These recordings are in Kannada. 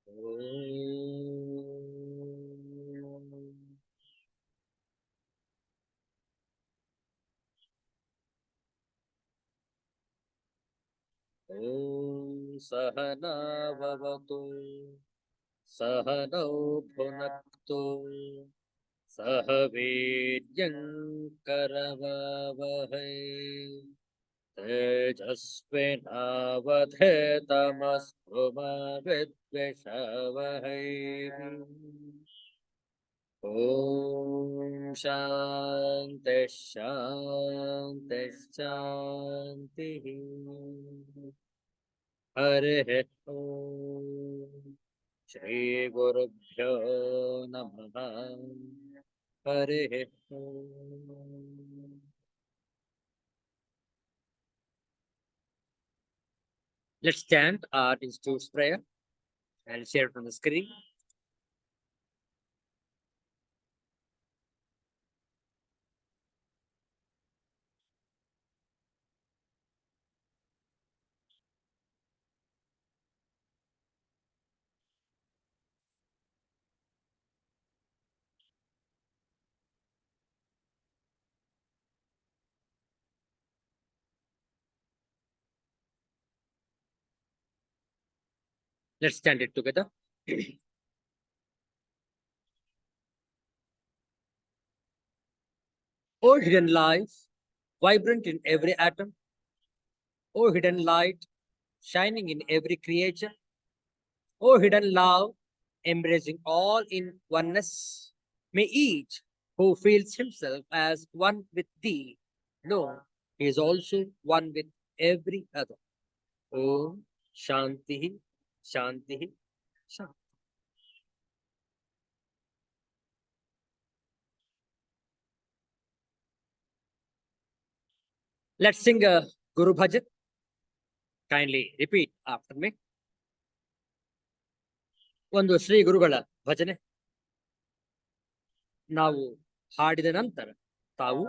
ॐ सहना भवतु सहनौ भुनक्तु सह वीर्यं करवावहै तेजस्विनावधेतमस्तु मा विद्विषावहै। ॐ शान्ति शान्ति शान्तिः। हरिः ॐ श्रीगुरुभ्यो नमः। हरिः ॐ। Let's chant our institute's prayer and share it on the screen. Let's chant it together. O hidden life, vibrant in every atom, O hidden light, shining in every creature, O hidden love, embracing all in oneness, may each who feels himself as one with thee know he is also one with every other. Om Shanti Shanti Shanti. Let's sing a Guru Bhajan. Kindly repeat after me. ಒಂದು ಶ್ರೀ ಗುರುಗಳ ಭಜನೆ ನಾವು ಹಾಡಿದ ನಂತರ ತಾವು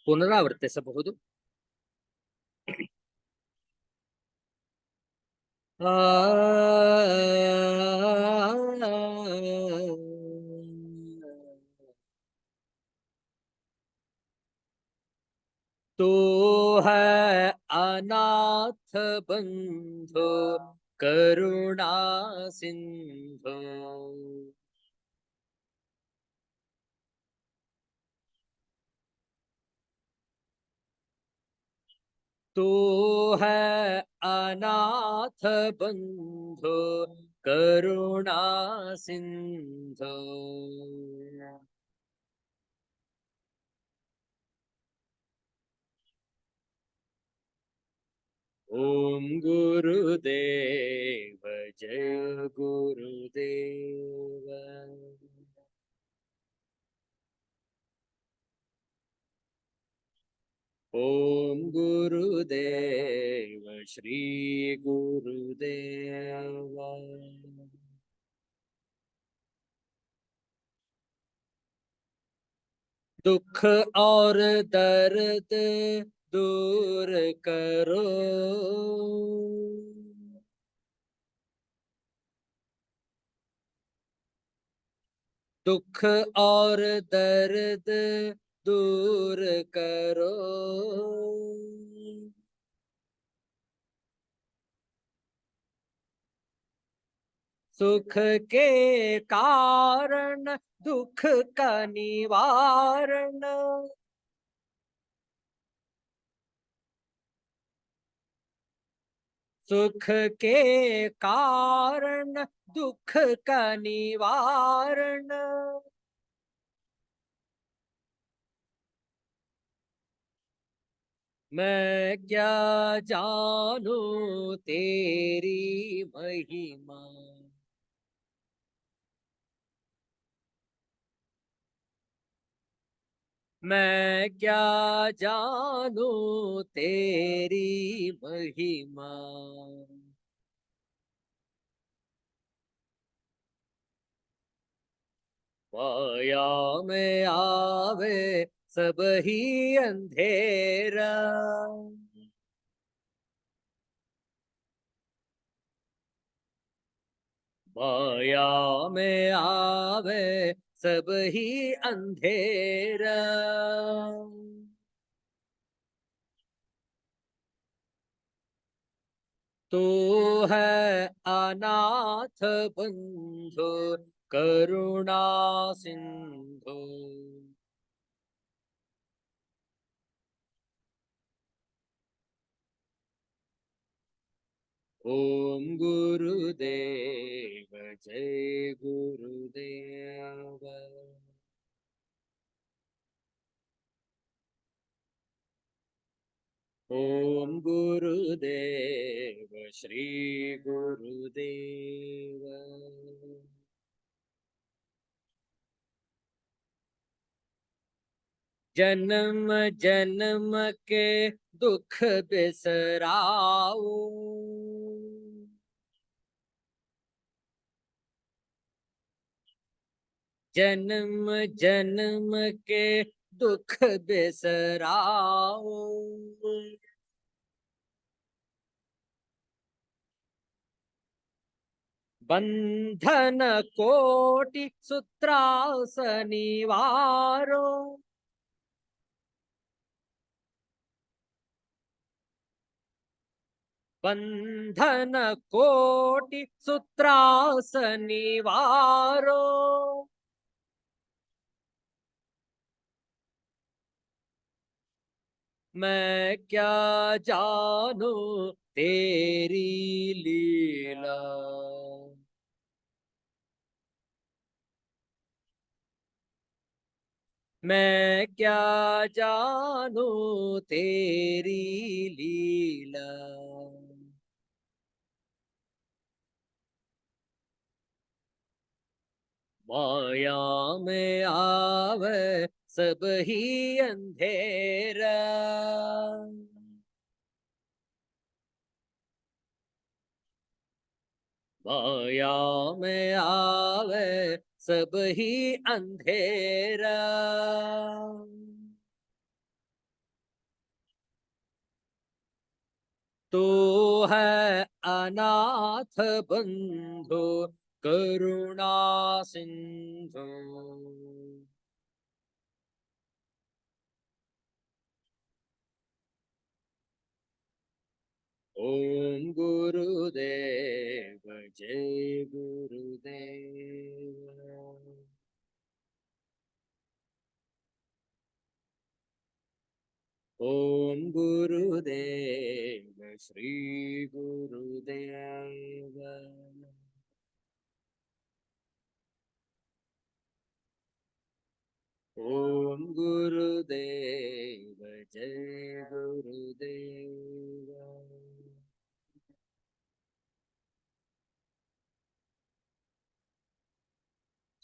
ಪುನರಾವರ್ತಿಸಬಹುದು. तो है अनाथ बंधु करुणा सिंधु, तू है अनाथ बंधु करुणा सिंधु। ओम गुरुदेव जय गुरुदेव। ओम गुरुदेव श्री गुरुदेव। दुख और दर्द दूर करो, दुख और दर्द दूर करो, सुख के कारण दुख का निवारण, सुख के कारण दुख का निवारण, मैं क्या जानू तेरी महिमा, मैं क्या जानू तेरी महिमा। माया में आवे सब ही अंधेरा, माया में आवे सब ही अंधेरा, तू है अनाथ बंधु करुणा सिंधु। ओम गुरुदेव जय गुरुदेव। ओम गुरुदेव श्री गुरुदेव। जन्म जन्म के दुख बिसराओ, जन्म जन्म के दुख बिसराओ। बंधन कोटि सूत्रास निवारो, बंधन कोटि सूत्रास निवारो। मैं क्या जानू तेरी लीला, मैं क्या जानू तेरी लीला। माया में आवे सब ही अंधेरा, माया में आवे सब ही अंधेरा। तू है अनाथ बंधु करुणा सिंधु। ओम गुरुदेव जय गुरुदेव। ओम गुरुदेव श्री गुरुदेव। ओम गुरुदेव जय गुरुदेव।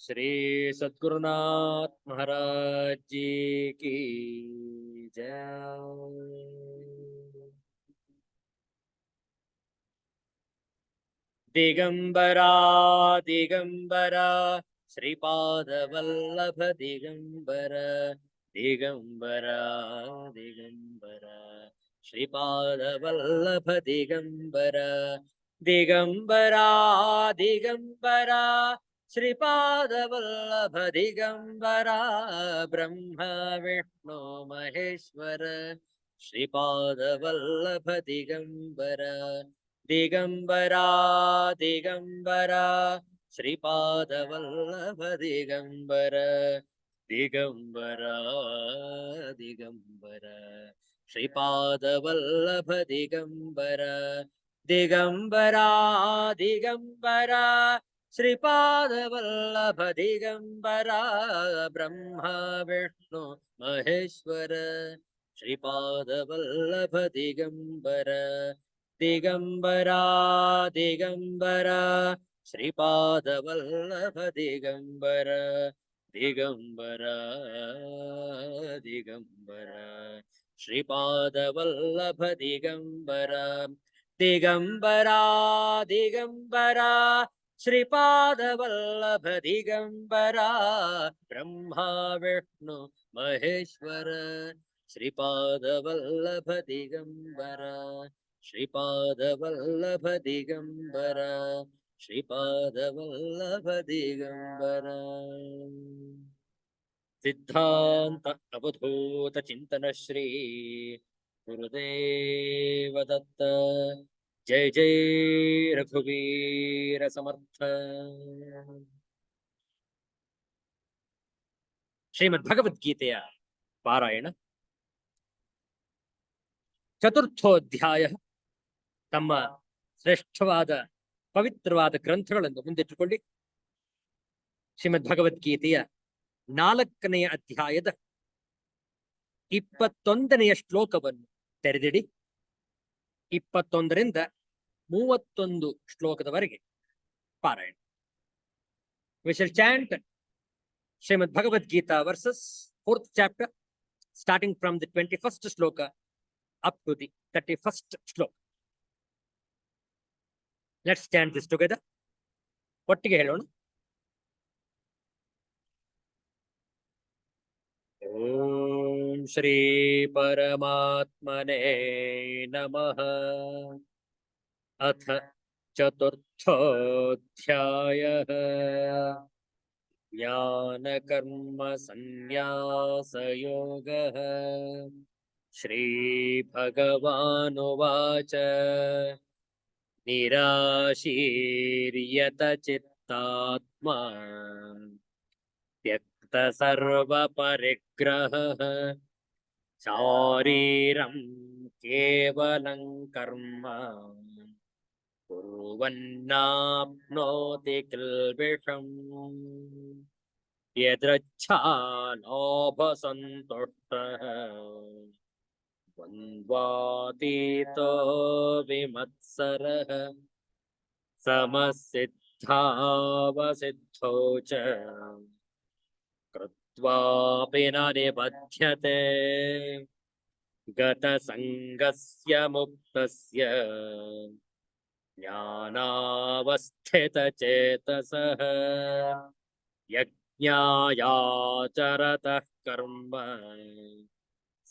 श्री सद्गुरुनाथ महाराज जी की जय। दिगंबरा दिगंबरा श्रीपाद वल्लभ दिगंबर, दिगंबरा दिगंबरा श्रीपाद वल्लभ दिगंबर, दिगंबरा दिगंबरा श्रीपाद वल्लभ दिगंबरा। ब्रह्म विष्णु महेश्वर श्रीपाद वल्लभ दिगंबर, दिगंबरा दिगंबरा श्रीपाद वल्लभ दिगंबर, दिगंबरा दिगंबरा श्रीपाद वल्लभ दिगंबर, दिगंबरा दिगंबरा श्रीपाद वल्लभ दिगंबरा। ब्रह्मा विष्णु महेश्वर श्रीपाद वल्लभ दिगंबर, दिगंबरा दिगंबरा श्रीपाद वल्लभ दिगंबर, दिगंबरा दिगंबरा श्रीपाद वल्लभ दिगंबर, दिगंबरा दिगंबरा श्रीपाद वल्लभ दिगंबरा। ब्रह्मा विष्णु महेश्वर श्रीपाद वल्लभ दिगंबर, श्रीपाद वल्लभ दिगंबर, श्रीपादवल्लभ दिगंबर सिद्धांत अवधूत चिंतन श्री गुरुदेव दत्त। जय जय रघुवीर समर्थ। ಶ್ರೀಮದ್ಭಗವದ್ಗೀತೆಯ ಪಾರಾಯಣ ಚತುರ್ಥೋಧ್ಯಾಯ. ತಮ್ಮ ಶ್ರೇಷ್ಠವಾದ ಪವಿತ್ರವಾದ ಗ್ರಂಥಗಳನ್ನು ಮುಂದಿಟ್ಟುಕೊಳ್ಳಿ ಶ್ರೀಮದ್ಭಗವದ್ಗೀತೆಯ 4ನೇ ಅಧ್ಯಾಯದ 21ನೇ ಶ್ಲೋಕವನ್ನು ತೆರೆದಿಡಿ. 21ರಿಂದ 31 ಶ್ಲೋಕದವರೆಗೆ ಪಾರಾಯಣ. We shall chant Srimad Bhagavad Gita verses 4th chapter starting from the 21st shloka up to the 31st shloka. Let's chant this together. ಒಟ್ಟಿಗೆ ಹೇಳೋಣ. ಓಂ ಶ್ರೀ ಪರಮಾತ್ಮನೇ ನಮಃ. ಅಥ ಚತುರ್ಥೋಧ್ಯಾಯಃ ಜ್ಞಾನಕರ್ಮ ಸನ್ಯಾಸಯೋಗಃ. ಶ್ರೀಭಗವಾನುವಾಚ ನಿರಾಶೀರ್ಯತ ಚಿತ್ತಾತ್ಮಾ ತ್ಯಕ್ತ ಸರ್ವಪರಿಗ್ರಹಃ ಶಾರೀರಂ ಕೇವಲಂ ಕರ್ಮ ಕುರ್ವನ್ನಾಪ್ನೋತಿ ಕಿಲ್ಬಿಷಂ. ಯದೃಚ್ಛಾಲೋಭಸಂತುಷ್ಟಃ ದ್ವಂದ್ವಾತೀತೋ ವಿಮತ್ಸರಃ ಸಮಸಿದ್ಧಾವಸಿದ್ಧೋ ಚ ಕೃತ್ವಾಪಿ ನ ನಿಬಧ್ಯತೆ. ಗತಸಂಗಸ್ಯ ಮುಕ್ತಸ್ಯ ಜ್ಞಾನಾವಸ್ಥಿತಚೇತಸಃ ಯಜ್ಞಾಯಾಚರತಃ ಕರ್ಮ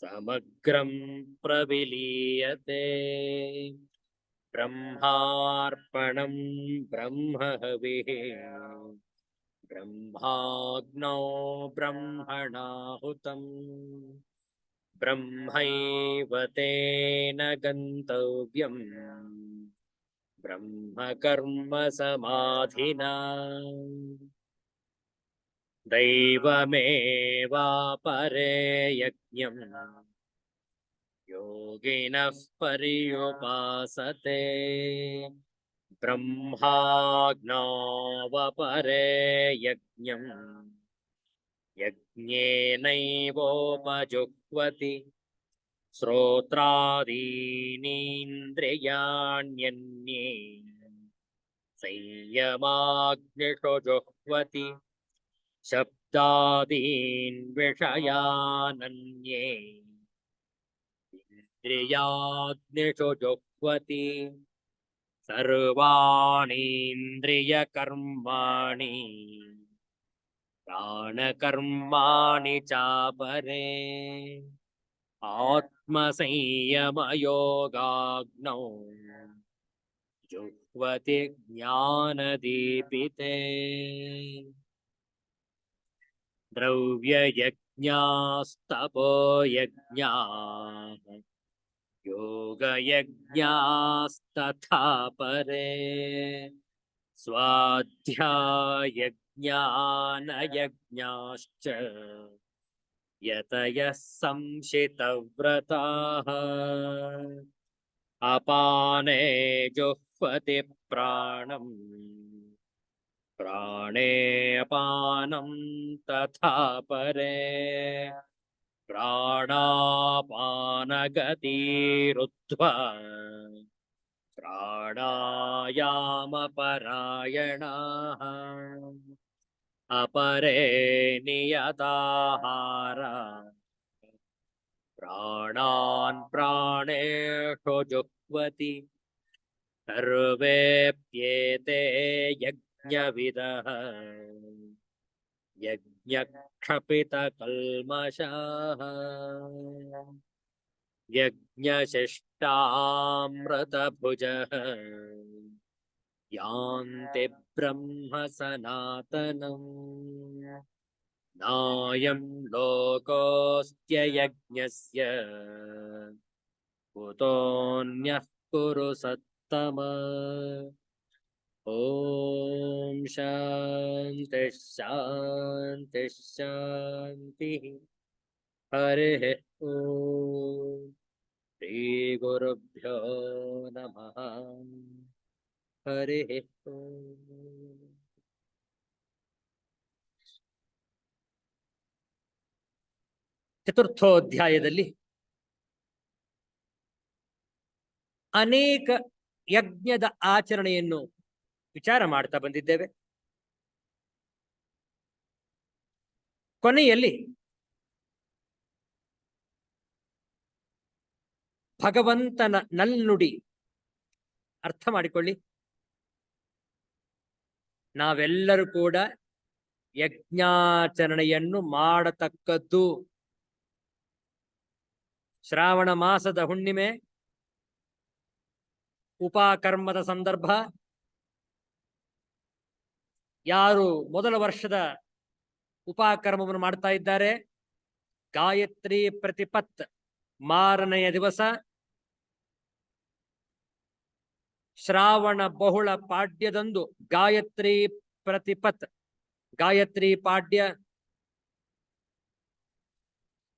ಸಮಗ್ರಂ ಪ್ರವಿಲೀಯತೆ. ಬ್ರಹ್ಮಾರ್ಪಣಂ ಬ್ರಹ್ಮಹವಿಃ ಬ್ರಹ್ಮಾಗ್ನೋ ಬ್ರಹ್ಮಣಾಹುತಂ ಬ್ರಹ್ಮೈವ ತೇನ ಗಂತವ್ಯಂ ಬ್ರಹ್ಮಕರ್ಮ ಸಮಾಧಿನಾ. ದೈವಮೇವಾಪರೇ ಯಜ್ಞಂ ಯೋಗಿನಃ ಪರ್ಯುಪಾಸತೆ. ಬ್ರಹ್ಮಾಜ್ಞಾವಪರೇ ಯಜ್ಞಂ ಯಜ್ಞೇನೈವೋಪಜುಹ್ವತಿ. ಶ್ರೋತ್ರಾದೀನೀಂದ್ರಿಯಾಣ್ಯನ್ಯೇ ಸಂಯಮಾಗ್ನಿಷು ಜುಹ್ವತಿ. ಶಬ್ದಾದೀನ್ ವಿಷಯಾನನ್ಯೇ ಇಂದ್ರಿಯಾಗ್ನಿಷು ಜುಹ್ವತಿ. ಸರ್ವಾಣೀಂದ್ರಿಯಕರ್ಮಾಣಿ ಪ್ರಾಣಕರ್ಮಾಣಿ ಚಾಪರೇ. ಆತ್ಮಸಂಯಮಯೋಗಾಗ್ನೌ ಜುಹ್ವತಿ ಜ್ಞಾನದೀಪಿತೇ. ದ್ರವ್ಯಯಜ್ಞಾಸ್ತಪೋಯಜ್ಞಾಃ ಯೋಗಯಜ್ಞಾಸ್ತಥಾ ಪರೇ. ಸ್ವಾಧ್ಯಾಯಜ್ಞಾನಯಜ್ಞಾಶ್ಚ ಯತಯಃ ಸಂಶಿತವ್ರತಾಃ. ಅಪಾನೇ ಜುಹ್ವತಿ ಪ್ರಾಣಂ ಪ್ರಾಣೇ ಅಪಾನಂ ತಥಾ ಪರೇ. ಪ್ರಾಣಾಪಾನಗತಿರುದ್ಧ್ವಾ ಪ್ರಾಣಾಯಾಮಪರಾಯಣಾಃ. ಅಪರೇ ನಿಯತಾಹಾರ ಪ್ರಾಣಾನ್ ಪ್ರಾಣೇಷು ಜುಹ್ವತಿ. ಸರ್ವೇಪ್ಯೇತೆ ಯಜ್ಞವಿದಃ ಯಜ್ಞಕ್ಷಪಿತಕಲ್ಮಷಾಃ. ಯಜ್ಞಶಿಷ್ಟಾಮೃತಭುಜಃ ಯಾಂತೆ ಬ್ರಹ್ಮ ಸನಾತನಂ ನಾಯಂ ಲೋಕೋಸ್ತ್ಯಯಜ್ಞಸ್ಯ ಕುತೋನ್ಯಃ ಕುರು ಸತ್ತಮ. ಓಂ ಶಾಂತಿ ಶಾಂತಿ ಶಾಂತಿ. ಹರಿ ಓಂ. ಶ್ರೀ ಗುರುಭ್ಯೋ ನಮಃ. ಹರಿ ಓಂ. ಚತುರ್ಥೋಧ್ಯಾಯದಲ್ಲಿ ಅನೇಕ ಯಜ್ಞದ ಆಚರಣೆಯನ್ನು ವಿಚಾರ ಮಾಡ್ತಾ ಬಂದಿದ್ದೇವೆ. ಕೊನೆಯಲ್ಲಿ ಭಗವಂತನ ನಲ್ನುಡಿ ಅರ್ಥ ಮಾಡಿಕೊಳ್ಳಿ. ನಾವೆಲ್ಲರೂ ಕೂಡ ಯಜ್ಞಾಚರಣೆಯನ್ನು ಮಾಡತಕ್ಕದ್ದು. ಶ್ರಾವಣ ಮಾಸದ ಹುಣ್ಣಿಮೆ, ಉಪಕರ್ಮದ ಸಂದರ್ಭ. ಯಾರು ಮೊದಲ ವರ್ಷದ ಉಪಕರ್ಮವನ್ನು ಮಾಡ್ತಾ ಇದ್ದಾರೆ, ಗಾಯತ್ರಿ ಪ್ರತಿಪತ್ ಮಾರನೆಯ ದಿವಸ ಶ್ರಾವಣ ಬಹುಳ ಪಾಡ್ಯದಂದು ಗಾಯತ್ರಿ ಪ್ರತಿಪತ್, ಗಾಯತ್ರಿ ಪಾಡ್ಯ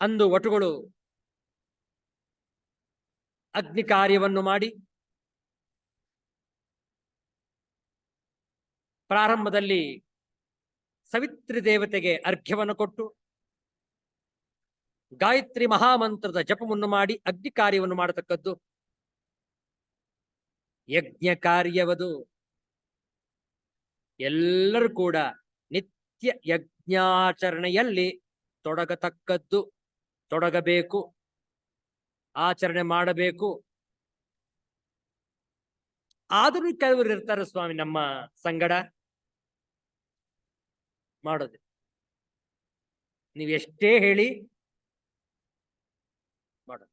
ಅಂದು ವಟುಗಳು ಅಗ್ನಿ ಕಾರ್ಯವನ್ನು ಮಾಡಿ ಪ್ರಾರಂಭದಲ್ಲಿ ಸವಿತ್ರಿ ದೇವತೆಗೆ ಅರ್ಘ್ಯವನ್ನು ಕೊಟ್ಟು ಗಾಯತ್ರಿ ಮಹಾಮಂತ್ರದ ಜಪವನ್ನು ಮಾಡಿ ಅಗ್ನಿ ಕಾರ್ಯವನ್ನು ಮಾಡತಕ್ಕದ್ದು ಯಜ್ಞ ಕಾರ್ಯವದು. ಎಲ್ಲರೂ ಕೂಡ ನಿತ್ಯ ಯಜ್ಞಾಚರಣೆಯಲ್ಲಿ ತೊಡಗತಕ್ಕದ್ದು, ತೊಡಗಬೇಕು, ಆಚರಣೆ ಮಾಡಬೇಕು. ಆದರೂ ಕೆಲವರು ಇರ್ತಾರೆ, ಸ್ವಾಮಿ ನಮ್ಮ ಸಂಗಡ ಮಾಡೋದು ನೀವೆಷ್ಟೇ ಹೇಳಿ ಮಾಡೋದು.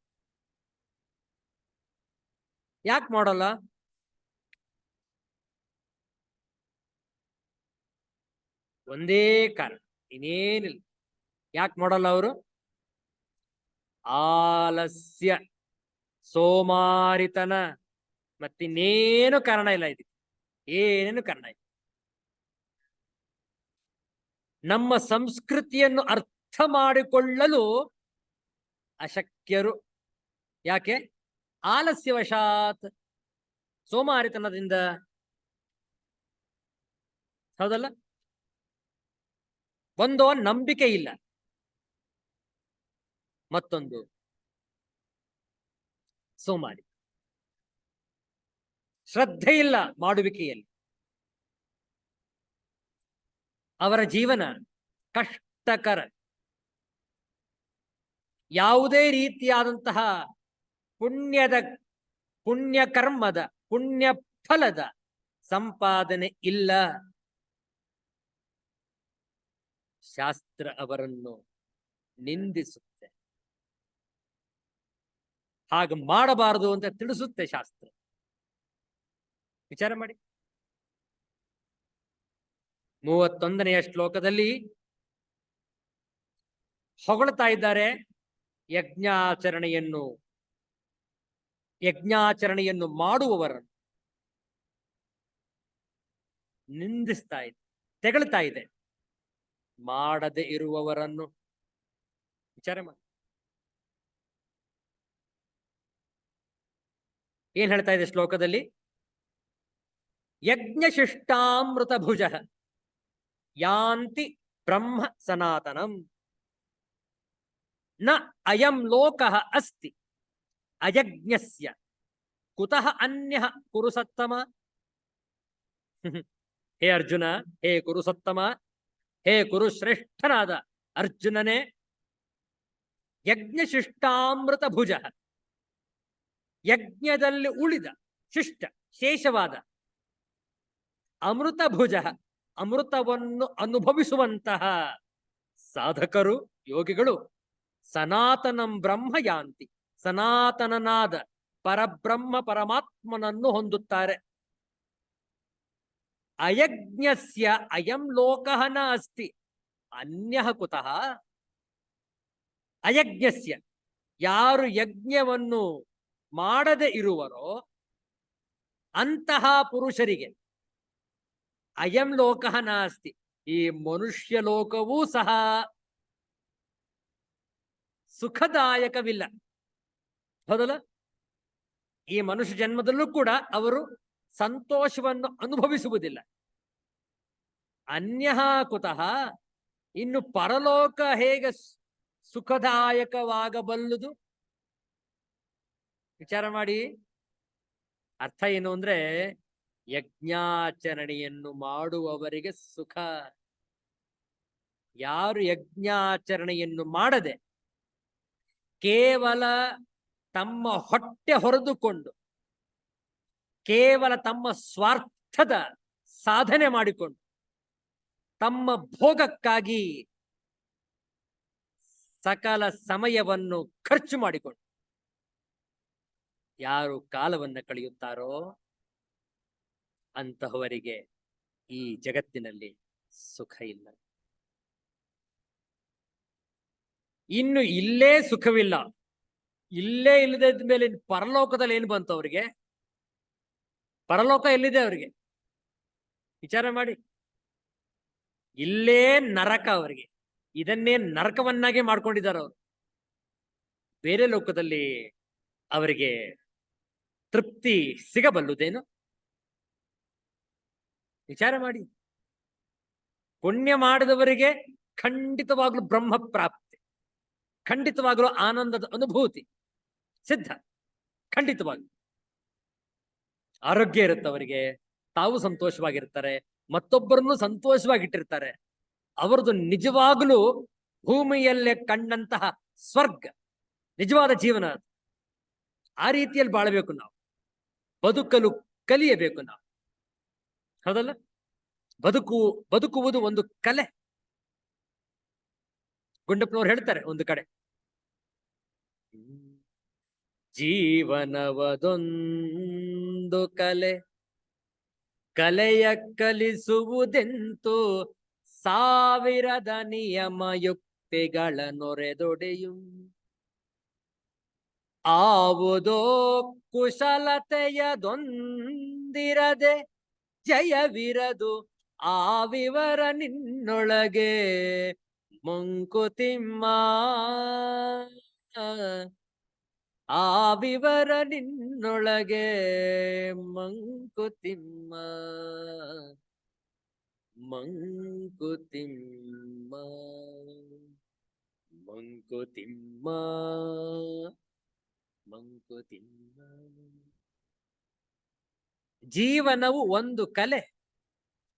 ಯಾಕೆ ಮಾಡಲ್ಲ? ಒಂದೇ ಕಾರಣ, ಇನ್ನೇನಿಲ್ಲ. ಯಾಕೆ ಮಾಡಲ್ಲ ಅವರು? ಆಲಸ್ಯ, ಸೋಮಾರಿತನ, ಮತ್ತಿನ್ನೇನು ಕಾರಣ ಇಲ್ಲ. ಇದಕ್ಕೆ ಏನೇನು ಕಾರಣ ಇಲ್ಲ. ನಮ್ಮ ಸಂಸ್ಕೃತಿಯನ್ನು ಅರ್ಥ ಮಾಡಿಕೊಳ್ಳಲು ಅಶಕ್ಯರು. ಯಾಕೆ? ಆಲಸ್ಯವಶಾತ್, ಸೋಮಾರಿತನದಿಂದ. ಹೌದಲ್ಲ? ಒಂದೋ ನಂಬಿಕೆ ಇಲ್ಲ, ಮತ್ತೊಂದು ಸೋಮಾರಿ, ಶ್ರದ್ಧೆ ಇಲ್ಲ ಮಾಡುವಿಕೆಯಲ್ಲಿ. ಅವರ ಜೀವನ ಕಷ್ಟಕರ. ಯಾವುದೇ ರೀತಿಯಾದಂತಹ ಪುಣ್ಯಕರ್ಮದ ಪುಣ್ಯ ಫಲದ ಸಂಪಾದನೆ ಇಲ್ಲ. ಶಾಸ್ತ್ರ ಅವರನ್ನು ನಿಂದಿಸುತ್ತೆ, ಹಾಗೆ ಮಾಡಬಾರದು ಅಂತ ತಿಳಿಸುತ್ತೆ ಶಾಸ್ತ್ರ. ವಿಚಾರ ಮಾಡಿ. 31ನೆಯ ಶ್ಲೋಕದಲ್ಲಿ ಹೊಗಳ್ತಾ ಇದ್ದಾರೆ ಯಜ್ಞಾಚರಣೆಯನ್ನು ಮಾಡುವವರನ್ನು. ನಿಂದಿಸ್ತಾ ಇದೆ, ತೆಗಳ್ತಾ ಇದೆ ಮಾಡದೆ ಇರುವವರನ್ನು. ವಿಚಾರ ಮಾಡಿ. ಏನ್ ಹೇಳ್ತಾ ಇದೆ ಶ್ಲೋಕದಲ್ಲಿ? ಯಜ್ಞಶಿಷ್ಟಾಮೃತ ಭುಜ ಯಾಂತಿ ಬ್ರಹ್ಮ ಸನಾತನಂ ನ ಅಯಂ ಲೋಕಃ ಅಸ್ತಿ ಅಯಜ್ಞಸ್ಯ ಕುತಃ ಅನ್ಯಃ ಕುರುಸತ್ತಮ. ಹೇ ಅರ್ಜುನ, ಹೇ ಕುರುಸತ್ತಮ, ಹೇ ಕುರುಶ್ರೇಷ್ಠನಾದ ಅರ್ಜುನನೇ, ಯಜ್ಞಶಿಷ್ಟಾಮೃತ ಭುಜ, ಯಜ್ಞದಲ್ಲಿ ಉಳಿದ ಶಿಷ್ಟ ಶೇಷವಾದ ಅಮೃತ ಭುಜ, ಅಮೃತವನ್ನು ಅನುಭವಿಸುವಂತಹ ಸಾಧಕರು, ಯೋಗಿಗಳು ಸನಾತನಂ ಬ್ರಹ್ಮ ಯಾಂತಿ, ಸನಾತನನಾದ ಪರಬ್ರಹ್ಮ ಪರಮಾತ್ಮನನ್ನು ಹೊಂದುತ್ತಾರೆ. ಅಯಜ್ಞಸ್ಯ ಅಯಂ ಲೋಕಃ ನ ಅಸ್ತಿ ಅನ್ಯಃ ಕುತಃ. ಅಯಜ್ಞಸ್ಯ, ಯಾರು ಯಜ್ಞವನ್ನು ಮಾಡದೆ ಇರುವರೋ ಅಂತಹ ಪುರುಷರಿಗೆ ಅಯಂ ಲೋಕಃ ನಾಸ್ತಿ, ಈ ಮನುಷ್ಯ ಲೋಕವೂ ಸಹ ಸುಖದಾಯಕವಿಲ್ಲ. ಹೌದಲ್ಲ? ಈ ಮನುಷ್ಯ ಜನ್ಮದಲ್ಲೂ ಕೂಡ ಅವರು ಸಂತೋಷವನ್ನು ಅನುಭವಿಸುವುದಿಲ್ಲ. ಅನ್ಯಃ ಕುತಃ, ಇನ್ನು ಪರಲೋಕ ಹೇಗೆ ಸುಖದಾಯಕವಾಗಬಲ್ಲುದು? ವಿಚಾರ ಮಾಡಿ. ಅರ್ಥ ಏನು ಅಂದ್ರೆ, ಯಜ್ಞಾಚರಣೆಯನ್ನು ಮಾಡುವವರಿಗೆ ಸುಖ. ಯಾರು ಯಜ್ಞಾಚರಣೆಯನ್ನು ಮಾಡದೆ ಕೇವಲ ತಮ್ಮ ಹೊಟ್ಟೆ ಹೊರೆದುಕೊಂಡು, ಕೇವಲ ತಮ್ಮ ಸ್ವಾರ್ಥದ ಸಾಧನೆ ಮಾಡಿಕೊಂಡು, ತಮ್ಮ ಭೋಗಕ್ಕಾಗಿ ಸಕಲ ಸಮಯವನ್ನು ಖರ್ಚು ಮಾಡಿಕೊಂಡು ಯಾರು ಕಾಲವನ್ನು ಕಳೆಯುತ್ತಾರೋ ಅಂತಹವರಿಗೆ ಈ ಜಗತ್ತಿನಲ್ಲಿ ಸುಖ ಇಲ್ಲ. ಇನ್ನು ಇಲ್ಲೇ ಸುಖವಿಲ್ಲ, ಇಲ್ಲೇ ಇಲ್ಲದ ಮೇಲೆ ಪರಲೋಕದಲ್ಲಿ ಏನು ಬಂತು ಅವರಿಗೆ? ಪರಲೋಕ ಎಲ್ಲಿದೆ ಅವರಿಗೆ? ವಿಚಾರ ಮಾಡಿ. ಇಲ್ಲೇ ನರಕ ಅವರಿಗೆ. ಇದನ್ನೇ ನರಕವನ್ನಾಗಿ ಮಾಡ್ಕೊಂಡಿದ್ದಾರೆ ಅವರು. ಬೇರೆ ಲೋಕದಲ್ಲಿ ಅವರಿಗೆ ತೃಪ್ತಿ ಸಿಗಬಲ್ಲುದೇನು? ವಿಚಾರ ಮಾಡಿ. ಪುಣ್ಯ ಮಾಡಿದವರಿಗೆ ಖಂಡಿತವಾಗ್ಲೂ ಬ್ರಹ್ಮ ಪ್ರಾಪ್ತಿ, ಖಂಡಿತವಾಗ್ಲೂ ಆನಂದದ ಅನುಭೂತಿ ಸಿದ್ಧ, ಖಂಡಿತವಾಗ್ಲೂ ಆರೋಗ್ಯ ಇರುತ್ತೆ ಅವರಿಗೆ, ತಾವು ಸಂತೋಷವಾಗಿರ್ತಾರೆ, ಮತ್ತೊಬ್ಬರನ್ನು ಸಂತೋಷವಾಗಿಟ್ಟಿರ್ತಾರೆ. ಅವರದು ನಿಜವಾಗಲೂ ಭೂಮಿಯಲ್ಲೇ ಕಂಡಂತಹ ಸ್ವರ್ಗ, ನಿಜವಾದ ಜೀವನ. ಆ ರೀತಿಯಲ್ಲಿ ಬಾಳಬೇಕು ನಾವು, ಬದುಕಲು ಕಲಿಯಬೇಕು ನಾವು. ಹೌದಲ್ಲ? ಬದುಕುವುದು ಒಂದು ಕಲೆ. ಗುಂಡಪ್ಪನವ್ರು ಹೇಳ್ತಾರೆ ಒಂದು ಕಡೆ, ಜೀವನವದೊಂದು ಕಲೆ, ಕಲೆಯ ಕಲಿಸುವುದೆಂತು ಸಾವಿರದ ನಿಯಮಯುಕ್ತಿಗಳ ನೊರೆದೊಡೆಯು. ಆವುದೋ ಕುಶಲತೆಯದೊಂದಿರದೆ ಜಯವಿರದು ಆ ವಿವರ ನಿನ್ನೊಳಗೆ ಮಂಕುತಿಮ್ಮ. ಆ ವಿವರ ನಿನ್ನೊಳಗೆ ಮಂಕುತಿಮ್ಮ, ಮಂಕುತಿಮ್ಮ, ಮಂಕುತಿಮ್ಮ, ಮಂಕುತಿಮ್ಮ. ಜೀವನವು ಒಂದು ಕಲೆ,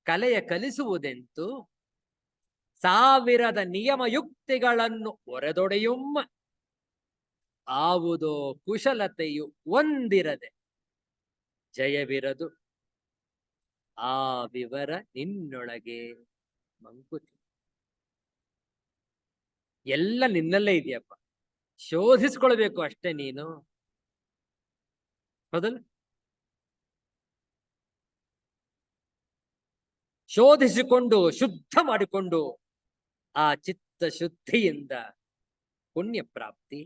ಕಲೆಯ ಕಲಿಸುವುದೆಂತು ಸಾವಿರದ ನಿಯಮಯುಕ್ತಿಗಳನ್ನು ಒರೆದೊಡೆಯುಮ್ಮ. ಆವುದೋ ಕುಶಲತೆಯು ಒಂದಿರದೆ ಜಯವಿರದು ಆ ವಿವರ ನಿನ್ನೊಳಗೆ ಮಂಕುತಿ. ಎಲ್ಲ ನಿನ್ನಲ್ಲೇ ಇದೆಯಪ್ಪ, ಶೋಧಿಸ್ಕೊಳ್ಬೇಕು ಅಷ್ಟೇ ನೀನು. ಹೌದಲ್ಲ? ಶೋಧಿಸಿಕೊಂಡು ಶುದ್ಧ ಮಾಡಿಕೊಂಡು ಆ ಚಿತ್ತ ಶುದ್ಧಿಯಿಂದ ಪುಣ್ಯ ಪ್ರಾಪ್ತಿ.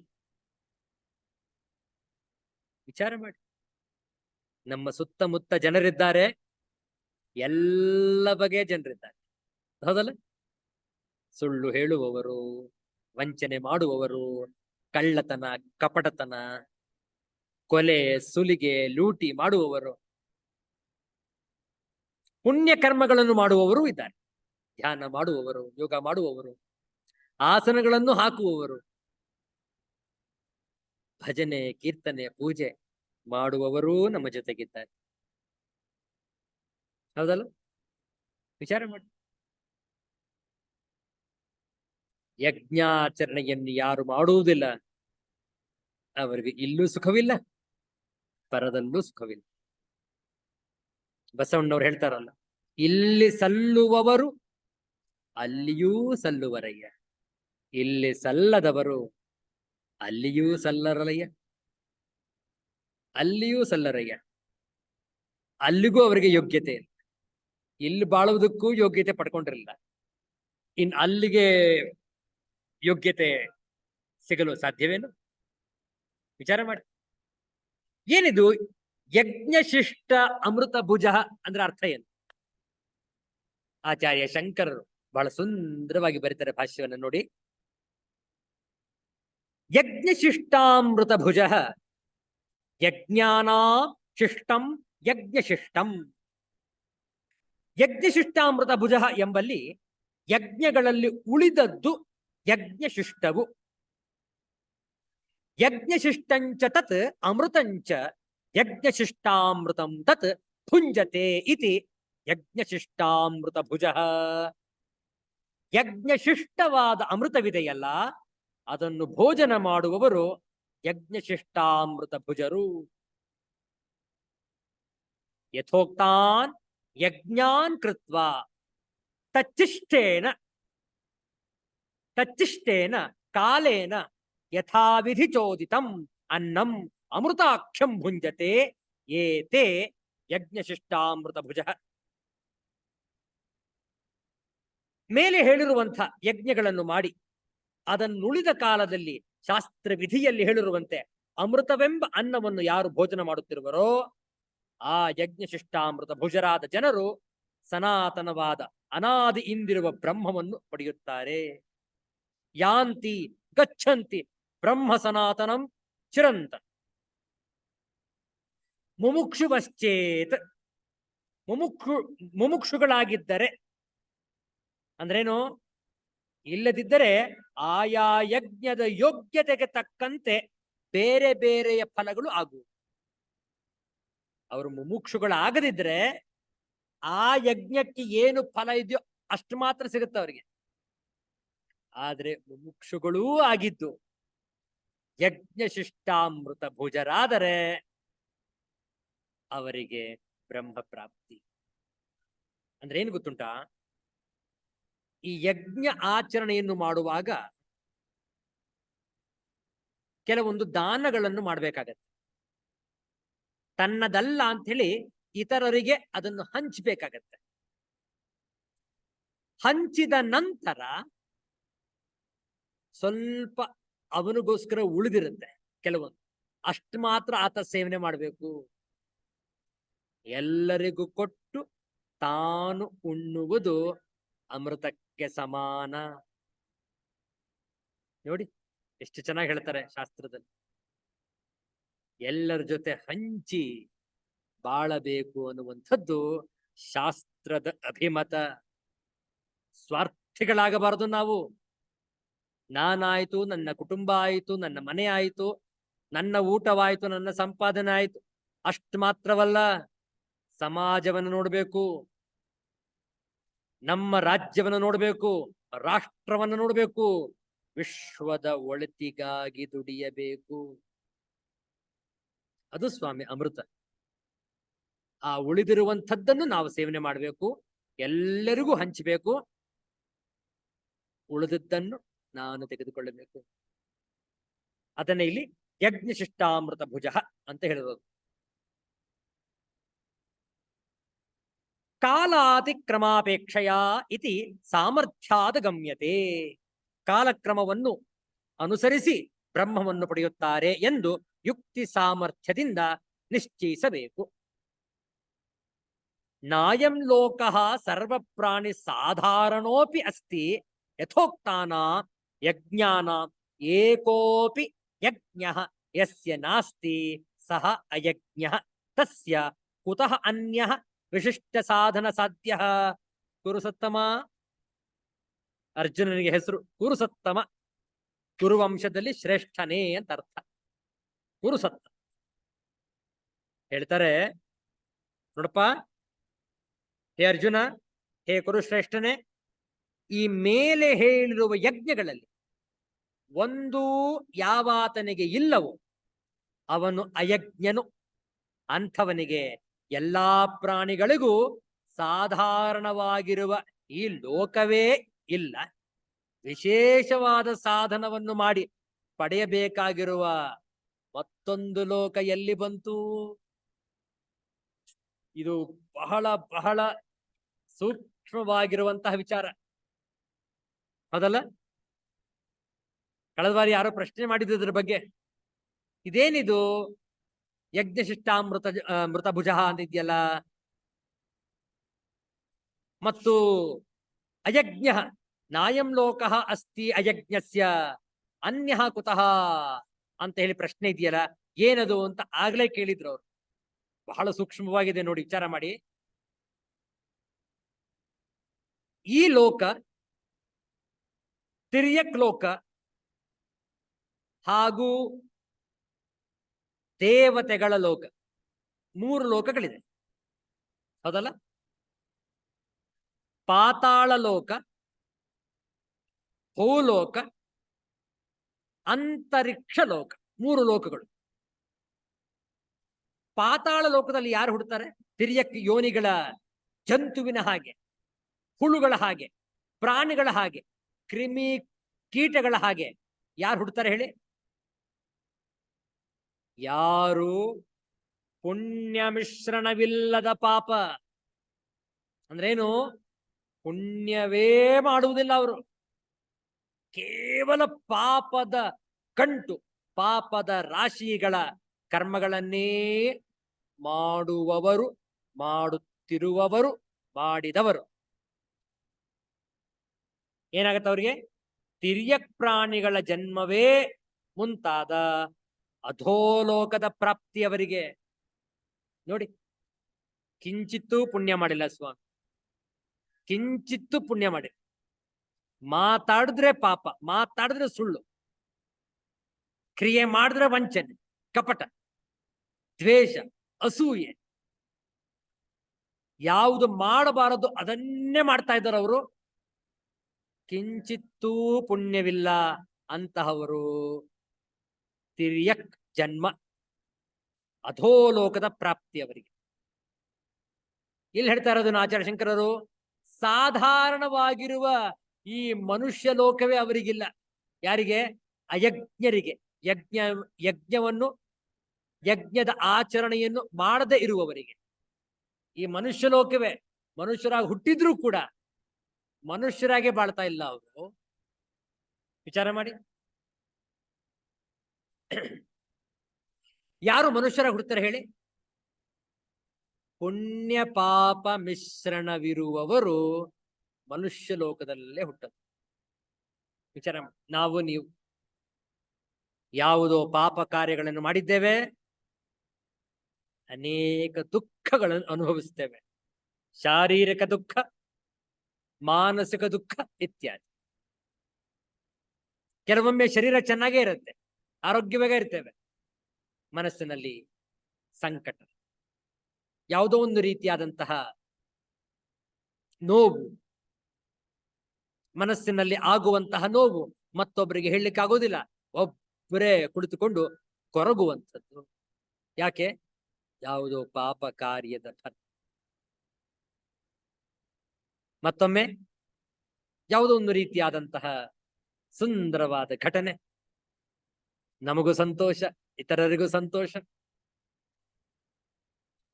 ವಿಚಾರ ಮಾಡಿ. ನಮ್ಮ ಸುತ್ತಮುತ್ತ ಜನರಿದ್ದಾರೆ, ಎಲ್ಲ ಬಗೆಯ ಜನರಿದ್ದಾರೆ. ಹೌದಲ್ಲ? ಸುಳ್ಳು ಹೇಳುವವರು, ವಂಚನೆ ಮಾಡುವವರು, ಕಳ್ಳತನ, ಕಪಟತನ, ಕೊಲೆ, ಸುಲಿಗೆ, ಲೂಟಿ ಮಾಡುವವರು, ಪುಣ್ಯ ಕರ್ಮಗಳನ್ನು ಮಾಡುವವರು ಇದ್ದಾರೆ. ಧ್ಯಾನ ಮಾಡುವವರು, ಯೋಗ ಮಾಡುವವರು, ಆಸನಗಳನ್ನು ಹಾಕುವವರು, ಭಜನೆ, ಕೀರ್ತನೆ, ಪೂಜೆ ಮಾಡುವವರೂ ನಮ್ಮ ಜೊತೆಗಿದ್ದಾರೆ. ಹೌದಲ್ಲ? ವಿಚಾರ ಮಾಡಿ. ಯಜ್ಞಾಚರಣೆಯನ್ನು ಯಾರು ಮಾಡುವುದಿಲ್ಲ ಅವರಿಗೆ ಇಲ್ಲೂ ಸುಖವಿಲ್ಲ, ಪರದಲ್ಲೂ ಸುಖವಿಲ್ಲ. ಬಸವಣ್ಣವ್ರು ಹೇಳ್ತಾರಲ್ಲ, ಇಲ್ಲಿ ಸಲ್ಲುವವರು ಅಲ್ಲಿಯೂ ಸಲ್ಲುವರಯ್ಯ, ಇಲ್ಲಿ ಸಲ್ಲದವರು ಅಲ್ಲಿಯೂ ಸಲ್ಲರಲಯ್ಯ, ಅಲ್ಲಿಯೂ ಸಲ್ಲರಯ್ಯ. ಅಲ್ಲಿಗೂ ಅವರಿಗೆ ಯೋಗ್ಯತೆ ಇಲ್ಲ, ಇಲ್ಲಿ ಬಾಳುವುದಕ್ಕೂ ಯೋಗ್ಯತೆ ಪಡ್ಕೊಂಡಿರಲಿಲ್ಲ. ಇನ್ ಅಲ್ಲಿಗೆ ಯೋಗ್ಯತೆ ಸಿಗಲು ಸಾಧ್ಯವೇನು? ವಿಚಾರ ಮಾಡಿ. ಏನಿದು ಯಜ್ಞಶಿಷ್ಟ ಅಮೃತ ಭುಜ ಅಂದ್ರೆ ಅರ್ಥ ಏನು? ಆಚಾರ್ಯ ಶಂಕರರು ಬಹಳ ಸುಂದರವಾಗಿ ಬರೀತಾರೆ ಭಾಷ್ಯವನ್ನು ನೋಡಿ. ಯಜ್ಞಶಿಷ್ಟಾಮೃತ ಭುಜ ಯಜ್ಞಾನಾಂ ಶಿಷ್ಟಂ ಯಜ್ಞಶಿಷ್ಟಂ. ಯಜ್ಞಶಿಷ್ಟಾಮೃತ ಭುಜ ಎಂಬಲ್ಲಿ ಯಜ್ಞಗಳಲ್ಲಿ ಉಳಿದದ್ದು ಯಜ್ಞಶಿಷ್ಟವು. ಯಜ್ಞಶಿಷ್ಟಂಚ ತತ್ ಅಮೃತಂಚ ಯಜ್ಞಶಿಷ್ಟಾಮೃತಂ ತತ್ ಭುಂಜತೆ ಇತಿ ಯಜ್ಞಶಿಷ್ಟಾಮೃತ ಭುಜ. ಯಜ್ಞಶಿಷ್ಟವಾದ ಅಮೃತವಿದೆಯಲ್ಲ, ಅದನ್ನು ಭೋಜನ ಮಾಡುವವರು ಯಜ್ಞಶಿಷ್ಟಾಮೃತ ಭುಜರು. ಯಥೋಕ್ತಾನ್ ಯಜ್ಞಾನ್ ಕೃತ್ವ ತಚ್ಚಿಷ್ಟೇನ ಕಾಲೇನ ಯಥಾವಿಧಿ ಚೋದಿತಂ ಅನ್ನಂ ಅಮೃತಾಕ್ಷಂ ಭುಂಜತೆ ಏತೆ ಯಜ್ಞಶಿಷ್ಟಾಮೃತ ಭುಜ. ಮೇಲೆ ಹೇಳಿರುವಂಥ ಯಜ್ಞಗಳನ್ನು ಮಾಡಿ ಅದನ್ನುಳಿದ ಕಾಲದಲ್ಲಿ ಶಾಸ್ತ್ರ ವಿಧಿಯಲ್ಲಿ ಹೇಳಿರುವಂತೆ ಅಮೃತವೆಂಬ ಅನ್ನವನ್ನು ಯಾರು ಭೋಜನ ಮಾಡುತ್ತಿರುವರೋ ಆ ಯಜ್ಞಶಿಷ್ಟಾಮೃತ ಭುಜರಾದ ಜನರು ಸನಾತನವಾದ ಅನಾದಿ ಇಂದಿರುವ ಬ್ರಹ್ಮವನ್ನು ಪಡೆಯುತ್ತಾರೆ. ಯಾಂತಿ ಗಚ್ಚಂತಿ ಬ್ರಹ್ಮ ಸನಾತನಂ ಚಿರಂತ. ಮುಮುಕ್ಷುವಶ್ಚೇತ್, ಮುಮುಕ್ಷುಗಳಾಗಿದ್ದರೆ ಅಂದ್ರೇನು? ಇಲ್ಲದಿದ್ದರೆ ಆಯಾ ಯಜ್ಞದ ಯೋಗ್ಯತೆಗೆ ತಕ್ಕಂತೆ ಬೇರೆ ಬೇರೆಯ ಫಲಗಳು ಆಗುವು. ಅವರು ಮುಮುಕ್ಷುಗಳಾಗದಿದ್ರೆ ಆ ಯಜ್ಞಕ್ಕೆ ಏನು ಫಲ ಇದೆಯೋ ಅಷ್ಟು ಮಾತ್ರ ಸಿಗುತ್ತೆ ಅವರಿಗೆ. ಆದ್ರೆ ಮುಮುಕ್ಷುಗಳೂ ಆಗಿದ್ದು ಯಜ್ಞಶಿಷ್ಟಾಮೃತ ಭುಜರಾದರೆ ಅವರಿಗೆ ಬ್ರಹ್ಮ ಪ್ರಾಪ್ತಿ. ಅಂದ್ರೆ ಏನು ಗೊತ್ತುಂಟಾ? ಈ ಯಜ್ಞ ಆಚರಣೆಯನ್ನು ಮಾಡುವಾಗ ಕೆಲವೊಂದು ದಾನಗಳನ್ನು ಮಾಡಬೇಕಾಗತ್ತೆ. ತನ್ನದಲ್ಲ ಅಂತ ಹೇಳಿ ಇತರರಿಗೆ ಅದನ್ನು ಹಂಚಬೇಕಾಗತ್ತೆ. ಹಂಚಿದ ನಂತರ ಸ್ವಲ್ಪ ಅವನಿಗೋಸ್ಕರ ಉಳಿದಿರುತ್ತೆ ಕೆಲವೊಂದು, ಅಷ್ಟು ಮಾತ್ರ ಆತ ಸೇವನೆ ಮಾಡಬೇಕು. ಎಲ್ಲರಿಗೂ ಕೊಟ್ಟು ತಾನು ಉಣ್ಣುವುದು ಅಮೃತಕ್ಕೆ ಸಮಾನ. ನೋಡಿ ಎಷ್ಟು ಚೆನ್ನಾಗಿ ಹೇಳ್ತಾರೆ ಶಾಸ್ತ್ರದಲ್ಲಿ. ಎಲ್ಲರ ಜೊತೆ ಹಂಚಿ ಬಾಳಬೇಕು ಅನ್ನುವಂಥದ್ದು ಶಾಸ್ತ್ರದ ಅಭಿಮತ. ಸ್ವಾರ್ಥಿಗಳಾಗಬಾರದು ನಾವು. ನಾನಾಯ್ತು, ನನ್ನ ಕುಟುಂಬ ಆಯಿತು, ನನ್ನ ಮನೆ ಆಯಿತು, ನನ್ನ ಊಟವಾಯಿತು, ನನ್ನ ಸಂಪಾದನೆ ಆಯಿತು, ಅಷ್ಟು ಮಾತ್ರವಲ್ಲ, ಸಮಾಜವನ್ನು ನೋಡಬೇಕು, ನಮ್ಮ ರಾಜ್ಯವನ್ನು ನೋಡಬೇಕು, ರಾಷ್ಟ್ರವನ್ನು ನೋಡಬೇಕು, ವಿಶ್ವದ ಒಳಿತಿಗಾಗಿ ದುಡಿಯಬೇಕು. ಅದು ಸ್ವಾಮಿ ಅಮೃತ. ಆ ಉಳಿದಿರುವಂಥದ್ದನ್ನು ನಾವು ಸೇವನೆ ಮಾಡಬೇಕು, ಎಲ್ಲರಿಗೂ ಹಂಚಬೇಕು, ಉಳಿದದ್ದನ್ನು ನಾನು ತೆಗೆದುಕೊಳ್ಳಬೇಕು. ಅದನ್ನ ಇಲ್ಲಿ ಯಜ್ಞಶಿಷ್ಟಾಮೃತ ಭುಜ ಅಂತ ಹೇಳಿರೋದು. ಕಾಲಾತಿಕ್ರಮಾಪೇಕ್ಷೆಯ ಇತಿ ಸಾಮರ್ಥ್ಯಾದ ಗಮ್ಯತೆ. ಕಾಲಕ್ರಮವನ್ನು ಅನುಸರಿಸಿ ಬ್ರಹ್ಮವನ್ನು ಪಡೆಯುತ್ತಾರೆ ಎಂದು ಯುಕ್ತಿ ಸಾಮರ್ಥ್ಯದಿಂದ ನಿಶ್ಚಯಿಸಬೇಕು. ನಾಯಂ ಲೋಕಃ ಸರ್ವ ಪ್ರಾಣಿ ಸಾಧಾರಣೋಪಿ ಅಸ್ತಿ ಯಥೋಕ್ತಾನ ಯಜ್ಞಾನ ಏಕೋಪಿ ಯಜ್ಞಃ ಯಸ್ಯ ನಾಸ್ತಿ ಸಹ ಅಯಜ್ಞಃ ತಸ್ಯ ಕುತಃ ಅನ್ಯಃ ವಿಶಿಷ್ಟ ಸಾಧನ ಸಾಧ್ಯ. ಕುರುಸತ್ತಮ, ಅರ್ಜುನನಿಗೆ ಹೆಸರು ಕುರುಸತ್ತಮ. ಕುರುವಂಶದಲ್ಲಿ ಶ್ರೇಷ್ಠನೇ ಅಂತ ಅರ್ಥ. ಕುರುಸತ್ತ ಹೇಳ್ತಾರೆ, ನೋಡಪ್ಪ ಹೇ ಅರ್ಜುನ, ಹೇ ಕುರುಶ್ರೇಷ್ಠನೇ, ಈ ಮೇಲೆ ಹೇಳಿರುವ ಯಜ್ಞಗಳಲ್ಲಿ ಒಂದು ಯಾವಾತನಿಗೆ ಇಲ್ಲವೋ ಅವನು ಅಯಜ್ಞನು. ಅಂಥವನಿಗೆ ಎಲ್ಲಾ ಪ್ರಾಣಿಗಳಿಗೂ ಸಾಧಾರಣವಾಗಿರುವ ಈ ಲೋಕವೇ ಇಲ್ಲ. ವಿಶೇಷವಾದ ಸಾಧನವನ್ನು ಮಾಡಿ ಪಡೆಯಬೇಕಾಗಿರುವ ಮತ್ತೊಂದು ಲೋಕ ಎಲ್ಲಿ ಬಂತು? ಇದು ಬಹಳ ಬಹಳ ಸೂಕ್ಷ್ಮವಾಗಿರುವಂತಹ ವಿಚಾರ. ಹೌದಲ್ಲ? ಕಳೆದ ಬಾರಿ ಯಾರೋ ಪ್ರಶ್ನೆ ಮಾಡಿದ್ರು ಇದ್ರ ಬಗ್ಗೆ. ಇದೇನಿದು ಯಜ್ಞಶಿಷ್ಟಾಮೃತ ಮೃತಭುಜ ಅಂತಿದ್ಯಲ್ಲ, ಮತ್ತು ಅಯಜ್ಞ ನಾಯಂ ಲೋಕಃ ಅಸ್ತಿ ಅಯಜ್ಞಸ್ಯ ಅನ್ಯಃ ಕುತಃ ಅಂತ ಹೇಳಿ ಪ್ರಶ್ನೆ ಇದೆಯಲ್ಲ, ಏನದು ಅಂತ ಆಗ್ಲೇ ಕೇಳಿದ್ರು ಅವರು. ಬಹಳ ಸೂಕ್ಷ್ಮವಾಗಿದೆ ನೋಡಿ, ವಿಚಾರ ಮಾಡಿ. ಈ ಲೋಕ, ತಿರ್ಯಕ್ ಲೋಕ ಹಾಗೂ ದೇವತೆಗಳ ಲೋಕ, 3 ಲೋಕಗಳಿದೆ. ಹೌದಲ್ಲ? ಪಾತಾಳ ಲೋಕ, ಭೂಲೋಕ, ಅಂತರಿಕ್ಷ ಲೋಕ, 3 ಲೋಕಗಳು. ಪಾತಾಳ ಲೋಕದಲ್ಲಿ ಯಾರು ಹುಡ್ತಾರೆ? ತಿರ್ಯಕ್ ಯೋನಿಗಳ ಜಂತುವಿನ ಹಾಗೆ, ಹುಳುಗಳ ಹಾಗೆ, ಪ್ರಾಣಿಗಳ ಹಾಗೆ, ಕ್ರಿಮಿ ಕೀಟಗಳ ಹಾಗೆ ಯಾರು ಹುಡ್ತಾರೆ ಹೇಳಿ? ಯಾರು ಪುಣ್ಯ ಮಿಶ್ರಣವಿಲ್ಲದ ಪಾಪ ಅಂದ್ರೇನು? ಪುಣ್ಯವೇ ಮಾಡುವುದಿಲ್ಲ ಅವರು. ಕೇವಲ ಪಾಪದ ಕಂಟು, ಪಾಪದ ರಾಶಿಗಳ ಕರ್ಮಗಳನ್ನೇ ಮಾಡುವವರು, ಮಾಡುತ್ತಿರುವವರು, ಮಾಡಿದವರು. ಏನಾಗತ್ತೆ ಅವರಿಗೆ? ತಿರ್ಯಕ್ ಪ್ರಾಣಿಗಳ ಜನ್ಮವೇ ಮುಂತಾದ ಅಧೋಲೋಕದ ಪ್ರಾಪ್ತಿಯವರಿಗೆ. ನೋಡಿ, ಕಿಂಚಿತ್ತೂ ಪುಣ್ಯ ಮಾಡಿಲ್ಲ ಸ್ವಾಮಿ, ಕಿಂಚಿತ್ತೂ ಪುಣ್ಯ ಮಾಡಿ. ಮಾತಾಡಿದ್ರೆ ಪಾಪ, ಮಾತಾಡಿದ್ರೆ ಸುಳ್ಳು, ಕ್ರಿಯೆ ಮಾಡಿದ್ರೆ ವಂಚನೆ, ಕಪಟ, ದ್ವೇಷ, ಅಸೂಯೆ, ಯಾವುದು ಮಾಡಬಾರದು ಅದನ್ನೇ ಮಾಡ್ತಾ ಇದ್ದಾರೆ ಅವರು. ಕಿಂಚಿತ್ತೂ ಪುಣ್ಯವಿಲ್ಲ ಅಂತಹವರು ತಿರ್ಯಕ್ ಜನ್ಮ, ಅಧೋಲೋಕದ ಪ್ರಾಪ್ತಿಯವರಿಗೆ. ಇಲ್ಲಿ ಹೇಳ್ತಾ ಇರೋದನ್ನು ಆಚಾರ್ಯ ಶಂಕರರು, ಸಾಧಾರಣವಾಗಿರುವ ಈ ಮನುಷ್ಯ ಲೋಕವೇ ಅವರಿಗಿಲ್ಲ. ಯಾರಿಗೆ? ಅಯಜ್ಞರಿಗೆ. ಯಜ್ಞವನ್ನು, ಯಜ್ಞದ ಆಚರಣೆಯನ್ನು ಮಾಡದೇ ಇರುವವರಿಗೆ. ಈ ಮನುಷ್ಯ ಲೋಕವೇ. ಮನುಷ್ಯರಾಗಿ ಹುಟ್ಟಿದ್ರೂ ಕೂಡ ಮನುಷ್ಯರಾಗೆ ಬಾಳ್ತಾ ಇಲ್ಲ ಅವರು. ವಿಚಾರ ಮಾಡಿ. ಯಾರು ಮನುಷ್ಯರಾಗಿ ಹುಡ್ತಾರೆ ಹೇಳಿ? ಪುಣ್ಯ ಪಾಪ ಮಿಶ್ರಣವಿರುವವರು ಮನುಷ್ಯ ಲೋಕದಲ್ಲೇ ಹುಟ್ಟದು. ವಿಚಾರ ಮಾಡಿ. ನಾವು ನೀವು ಯಾವುದೋ ಪಾಪ ಕಾರ್ಯಗಳನ್ನು ಮಾಡಿದ್ದೇವೆ, ಅನೇಕ ದುಃಖಗಳನ್ನು ಅನುಭವಿಸ್ತೇವೆ. ಶಾರೀರಿಕ ದುಃಖ, ಮಾನಸಿಕ ದುಃಖ ಇತ್ಯಾದಿ. ಕೆಲವೊಮ್ಮೆ ಶರೀರ ಚೆನ್ನಾಗೇ ಇರುತ್ತೆ, ಆರೋಗ್ಯವಾಗೇ ಇರ್ತೇವೆ, ಮನಸ್ಸಿನಲ್ಲಿ ಸಂಕಟ, ಯಾವುದೋ ಒಂದು ರೀತಿಯಾದಂತಹ ನೋವು, ಮನಸ್ಸಿನಲ್ಲಿ ಆಗುವಂತಹ ನೋವು ಮತ್ತೊಬ್ಬರಿಗೆ ಹೇಳಲಿಕ್ಕೆ ಆಗೋದಿಲ್ಲ. ಒಬ್ಬರೇ ಕುಳಿತುಕೊಂಡು ಕೊರಗುವಂಥದ್ದು. ಯಾಕೆ? ಯಾವುದೋ ಪಾಪ ಕಾರ್ಯದ ಫಲ. ಮತ್ತೊಮ್ಮೆ ಯಾವುದೋ ಒಂದು ರೀತಿಯಾದಂತಹ ಸುಂದರವಾದ ಘಟನೆ, ನಮಗೂ ಸಂತೋಷ, ಇತರರಿಗೂ ಸಂತೋಷ,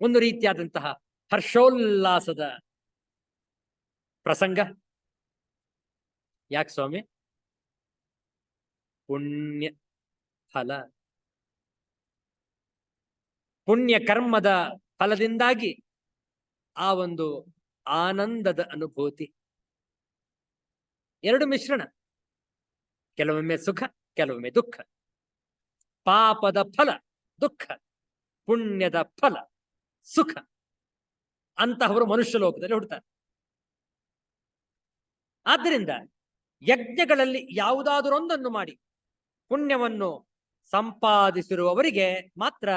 ಒಂದು ರೀತಿಯಾದಂತಹ ಹರ್ಷೋಲ್ಲಾಸದ ಪ್ರಸಂಗ. ಯಾಕೆ ಸ್ವಾಮಿ? ಪುಣ್ಯ ಫಲ, ಪುಣ್ಯ ಕರ್ಮದ ಫಲದಿಂದಾಗಿ ಆ ಒಂದು ಆನಂದದ ಅನುಭೂತಿ. ಎರಡು ಮಿಶ್ರಣ, ಕೆಲವೊಮ್ಮೆ ಸುಖ, ಕೆಲವೊಮ್ಮೆ ದುಃಖ. ಪಾಪದ ಫಲ ದುಃಖ, ಪುಣ್ಯದ ಫಲ ಸುಖ. ಅಂತಹವರು ಮನುಷ್ಯ ಲೋಕದಲ್ಲಿ ಹುಡ್ತಾರೆ. ಆದ್ದರಿಂದ ಯಜ್ಞಗಳಲ್ಲಿ ಯಾವುದಾದರೊಂದನ್ನು ಮಾಡಿ ಪುಣ್ಯವನ್ನು ಸಂಪಾದಿಸಿರುವವರಿಗೆ ಮಾತ್ರ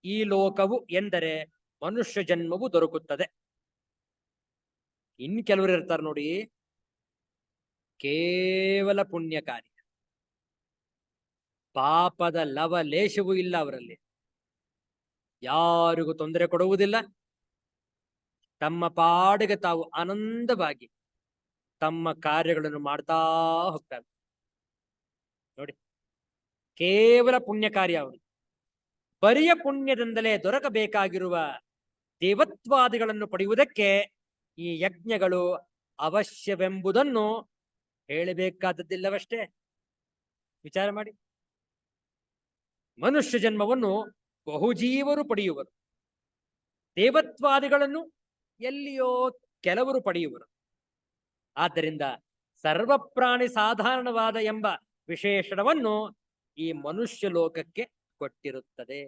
ಈ ಲೋಕವು ಎಂದರೆ ಮನುಷ್ಯ ಜನ್ಮವು ದೊರಕುತ್ತದೆ. ಇನ್ನು ಕೆಲವರು ಇರ್ತಾರೆ ನೋಡಿ, ಕೇವಲ ಪುಣ್ಯ ಕಾರ್ಯ, ಪಾಪದ ಲವಲೇಶವೂ ಇಲ್ಲ ಅವರಲ್ಲಿ. ಯಾರಿಗೂ ತೊಂದರೆ ಕೊಡುವುದಿಲ್ಲ, ತಮ್ಮ ಪಾಡಿಗೆ ತಾವು ಆನಂದವಾಗಿ ತಮ್ಮ ಕಾರ್ಯಗಳನ್ನು ಮಾಡ್ತಾ ಹೋಗ್ತಾರೆ. ನೋಡಿ, ಕೇವಲ ಪುಣ್ಯ ಕಾರ್ಯ ಅವರು. ಬರಿಯ ಪುಣ್ಯದಿಂದಲೇ ದೊರಕಬೇಕಾಗಿರುವ ದೇವತ್ವಾದಿಗಳನ್ನು ಪಡೆಯುವುದಕ್ಕೆ ಈ ಯಜ್ಞಗಳು ಅವಶ್ಯವೆಂಬುದನ್ನು ಹೇಳಬೇಕಾದದ್ದಿಲ್ಲವಷ್ಟೇ. ವಿಚಾರ ಮಾಡಿ. ಮನುಷ್ಯ ಜನ್ಮವನ್ನು ಬಹುಜೀವರು ಪಡೆಯುವರು, ದೇವತ್ವಾದಿಗಳನ್ನು ಎಲ್ಲಿಯೋ ಕೆಲವರು ಪಡೆಯುವರು. ಆದ್ದರಿಂದ ಸರ್ವಪ್ರಾಣಿ ಸಾಧಾರಣವಾದ ಎಂಬ ವಿಶೇಷಣವನ್ನು ಈ ಮನುಷ್ಯ ಲೋಕಕ್ಕೆ ಕೊಟ್ಟಿರುತ್ತದೆ.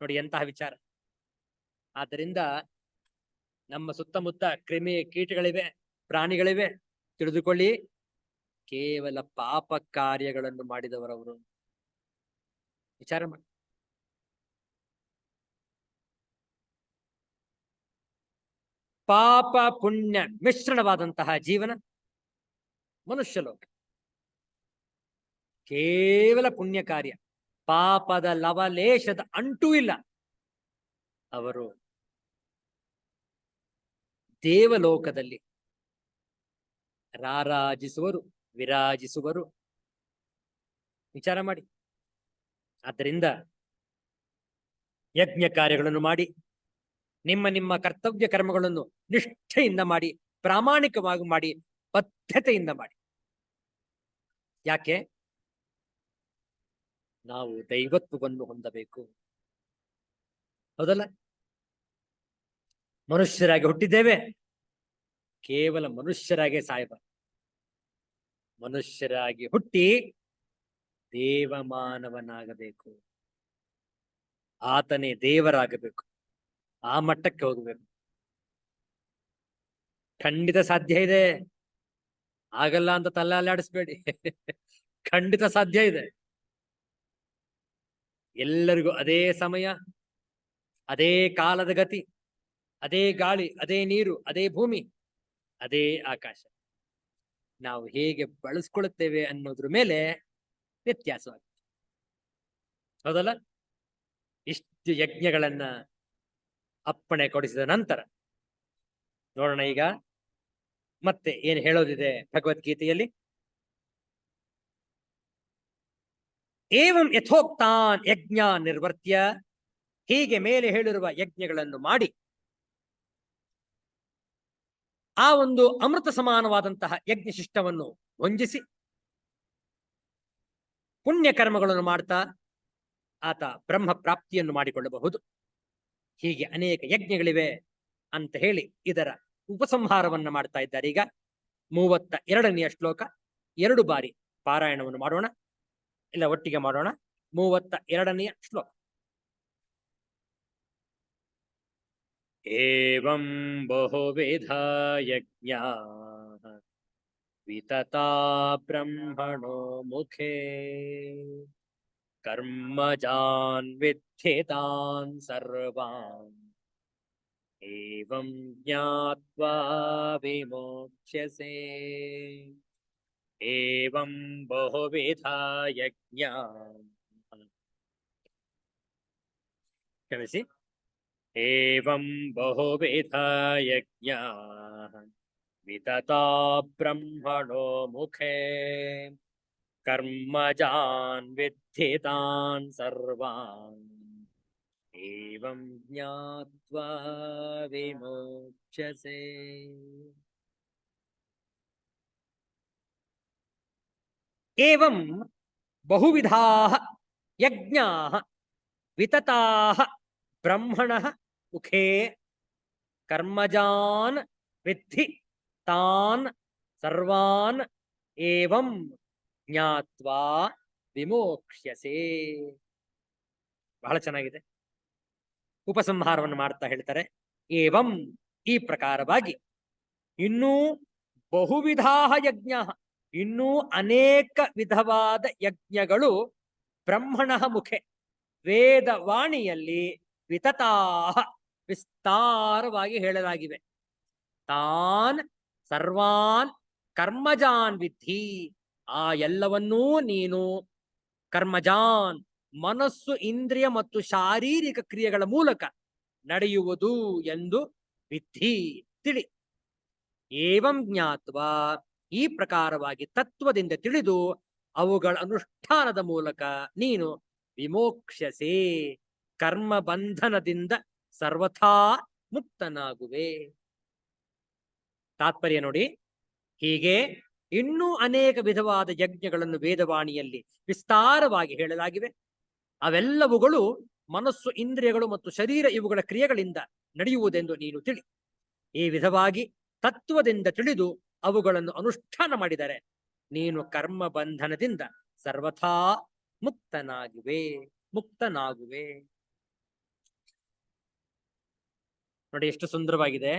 ನೋಡಿ ಎಂತಹ ವಿಚಾರ. ಆದ್ದರಿಂದ ನಮ್ಮ ಸುತ್ತಮುತ್ತ ಕ್ರಿಮಿ ಕೀಟಗಳಿವೆ, ಪ್ರಾಣಿಗಳಿವೆ, ತಿಳಿದುಕೊಳ್ಳಿ, ಕೇವಲ ಪಾಪ ಕಾರ್ಯಗಳನ್ನು ಮಾಡಿದವರವರು. ವಿಚಾರ ಮಾಡಿ. ಪಾಪ ಪುಣ್ಯ ಮಿಶ್ರಣವಾದಂತಹ ಜೀವನ ಮನುಷ್ಯ ಲೋಕ. ಕೇವಲ ಪುಣ್ಯ ಕಾರ್ಯ, ಪಾಪದ ಲವಲೇಶದ ಅಂಟೂ ಇಲ್ಲ. ಅವರು ದೇವಲೋಕದಲ್ಲಿ ರಾರಾಜಿಸುವರು, ವಿರಾಜಿಸುವರು. ವಿಚಾರ ಮಾಡಿ. ಆದ್ದರಿಂದ ಯಜ್ಞ ಕಾರ್ಯಗಳನ್ನು ಮಾಡಿ, ನಿಮ್ಮ ನಿಮ್ಮ ಕರ್ತವ್ಯ ಕರ್ಮಗಳನ್ನು ನಿಷ್ಠೆಯಿಂದ ಮಾಡಿ, ಪ್ರಾಮಾಣಿಕವಾಗಿ ಮಾಡಿ, ಬದ್ಧತೆಯಿಂದ ಮಾಡಿ. ಯಾಕೆ? ನಾವು ದೈವತ್ವವನ್ನು ಹೊಂದಬೇಕು. ಹೌದಲ್ಲ? ಮನುಷ್ಯರಾಗಿ ಹುಟ್ಟಿದ್ದೇವೆ, ಕೇವಲ ಮನುಷ್ಯರಾಗೆ ಸಾಯಬಾರದು. ಮನುಷ್ಯರಾಗಿ ಹುಟ್ಟಿ ದೇವಮಾನವನಾಗಬೇಕು, ಆತನೇ ದೇವರಾಗಬೇಕು, ಆ ಮಟ್ಟಕ್ಕೆ ಹೋಗಬೇಕು. ಖಂಡಿತ ಸಾಧ್ಯ ಇದೆ. ಆಗಲ್ಲ ಅಂತ ತಲೆ ಅಲ್ಲಾಡಿಸ್ಬೇಡಿ. ಖಂಡಿತ ಸಾಧ್ಯ ಇದೆ. ಎಲ್ಲರಿಗೂ ಅದೇ ಸಮಯ, ಅದೇ ಕಾಲದ ಗತಿ, ಅದೇ ಗಾಳಿ, ಅದೇ ನೀರು, ಅದೇ ಭೂಮಿ, ಅದೇ ಆಕಾಶ. ನಾವು ಹೇಗೆ ಬಳಸ್ಕೊಳ್ತೇವೆ ಅನ್ನೋದ್ರ ಮೇಲೆ ವ್ಯತ್ಯಾಸವಾಗುತ್ತೆ. ಹೌದಲ್ಲ? ಇಷ್ಟು ಯಜ್ಞಗಳನ್ನ ಅಪ್ಪಣೆ ಕೊಡಿಸಿದ ನಂತರ ನೋಡೋಣ ಈಗ ಮತ್ತೆ ಏನು ಹೇಳೋದಿದೆ ಭಗವದ್ಗೀತೆಯಲ್ಲಿ. ಏವಂ ಯಥೋಕ್ತಾನ್ ಯಜ್ಞ ನಿರ್ವರ್ತ್ಯ, ಹೀಗೆ ಮೇಲೆ ಹೇಳಿರುವ ಯಜ್ಞಗಳನ್ನು ಮಾಡಿ ಆ ಒಂದು ಅಮೃತ ಸಮಾನವಾದಂತಹ ಯಜ್ಞ ಶಿಷ್ಟವನ್ನು ಹೊಂದಿಸಿ ಪುಣ್ಯ ಕರ್ಮಗಳನ್ನು ಮಾಡ್ತಾ ಆತ ಬ್ರಹ್ಮ ಪ್ರಾಪ್ತಿಯನ್ನು ಮಾಡಿಕೊಳ್ಳಬಹುದು. ಹೀಗೆ ಅನೇಕ ಯಜ್ಞಗಳಿವೆ ಅಂತ ಹೇಳಿ ಇದರ ಉಪಸಂಹಾರವನ್ನ ಮಾಡ್ತಾ ಇದ್ದಾರೆ. ಈಗ 32ನೇ ಶ್ಲೋಕ 2 ಬಾರಿ ಪಾರಾಯಣವನ್ನು ಮಾಡೋಣ, ಇಲ್ಲ ಒಟ್ಟಿಗೆ ಮಾಡೋಣ. 32ನೇ ಶ್ಲೋಕ. ಏವಂ ಬಹುವಿಧ ಯಜ್ಞಾಃ ವಿತತಾ ಬ್ರಹ್ಮಣೋ ಮುಖೇ ಕರ್ಮಜಾನ್ ವಿದ್ಧಿತಾನ್ ಸರ್ವಾನ್ ಏವಂ ಜ್ಞಾತ್ವಾ ವಿಮೋಕ್ಷ್ಯಸೇ. ಏವಂ ಬಹುವಿಧ ಯಜ್ಞಾಃ, ಕ್ಷಮಿಸಿ, ಏವಂ ಬಹುವಿಧ ಯಜ್ಞಾಃ ವಿತತಾ ಬ್ರಹ್ಮಣೋ ಮುಖೇ ಕರ್ಮಜಾನ್ ವಿದ್ಧಿತಾನ್ ಸರ್ವಾನ್ ಏವಂ ಜ್ಞಾತ್ವಾ ವಿಮೋಕ್ಷ್ಯಸೇ. ಏವಂ ಬಹುವಿಧಾಃ ಯಜ್ಞಾಃ ವಿತತಾಃ ಬ್ರಹ್ಮಣಃ ಮುಖೇ ಕರ್ಮಜಾನ್ ವಿದ್ಧಿ ತಾನ್ ಸರ್ವಾನ್ ಏವಂ ಜ್ಞಾತ್ವಾ ವಿಮೋಕ್ಷ್ಯಸೇ. ಬಹಳ ಚೆನ್ನಾಗಿದೆ. ಉಪಸಂಹಾರವನ್ನು ಮಾಡ್ತಾ ಹೇಳ್ತಾರೆ. ಏವಂ, ಈ ಪ್ರಕಾರವಾಗಿ, ಇನ್ನೂ ಬಹುವಿಧಾಃ ಯಜ್ಞಾಃ, ಇನ್ನೂ ಅನೇಕ ವಿಧವಾದ ಯಜ್ಞಗಳು ಬ್ರಹ್ಮಣಃ ಮುಖೆ, ವೇದವಾಣಿಯಲ್ಲಿ ವಿತತಾಃ ವಿಸ್ತಾರವಾಗಿ ಹೇಳಲಾಗಿವೆ. ತಾನ್ ಸರ್ವಾನ್ ಕರ್ಮಜಾನ್ ವಿದ್ಧಿ, ಆ ಎಲ್ಲವನ್ನೂ ನೀನು ಕರ್ಮಜಾನ್, ಮನಸ್ಸು, ಇಂದ್ರಿಯ ಮತ್ತು ಶಾರೀರಿಕ ಕ್ರಿಯೆಗಳ ಮೂಲಕ ನಡೆಯುವುದು ಎಂದು ವಿದ್ಧಿ, ತಿಳಿ. ಏವಂ ಜ್ಞಾತ್ವಾ, ಈ ಪ್ರಕಾರವಾಗಿ ತತ್ವದಿಂದ ತಿಳಿದು ಅವುಗಳ ಅನುಷ್ಠಾನದ ಮೂಲಕ ನೀನು ವಿಮೋಕ್ಷಸೆ, ಕರ್ಮ ಬಂಧನದಿಂದ ಸರ್ವಥಾ ಮುಕ್ತನಾಗುವೆ. ತಾತ್ಪರ್ಯ ನೋಡಿ. ಹೀಗೆ ಇನ್ನೂ ಅನೇಕ ವಿಧವಾದ ಯಜ್ಞಗಳನ್ನು ವೇದವಾಣಿಯಲ್ಲಿ ವಿಸ್ತಾರವಾಗಿ ಹೇಳಲಾಗಿವೆ. ಅವೆಲ್ಲವುಗಳು ಮನಸ್ಸು, ಇಂದ್ರಿಯಗಳು ಮತ್ತು ಶರೀರ ಇವುಗಳ ಕ್ರಿಯೆಗಳಿಂದ ನಡೆಯುವುದೆಂದು ನೀನು ತಿಳಿ. ಈ ವಿಧವಾಗಿ ತತ್ವದಿಂದ ತಿಳಿದು ಅವುಗಳನ್ನು ಅನುಷ್ಠಾನ ಮಾಡಿದರೆ ನೀನು ಕರ್ಮ ಬಂಧನದಿಂದ ಸರ್ವಥಾ ಮುಕ್ತನಾಗುವೆ. ನೋಡಿ ಎಷ್ಟು ಸುಂದರವಾಗಿದೆ.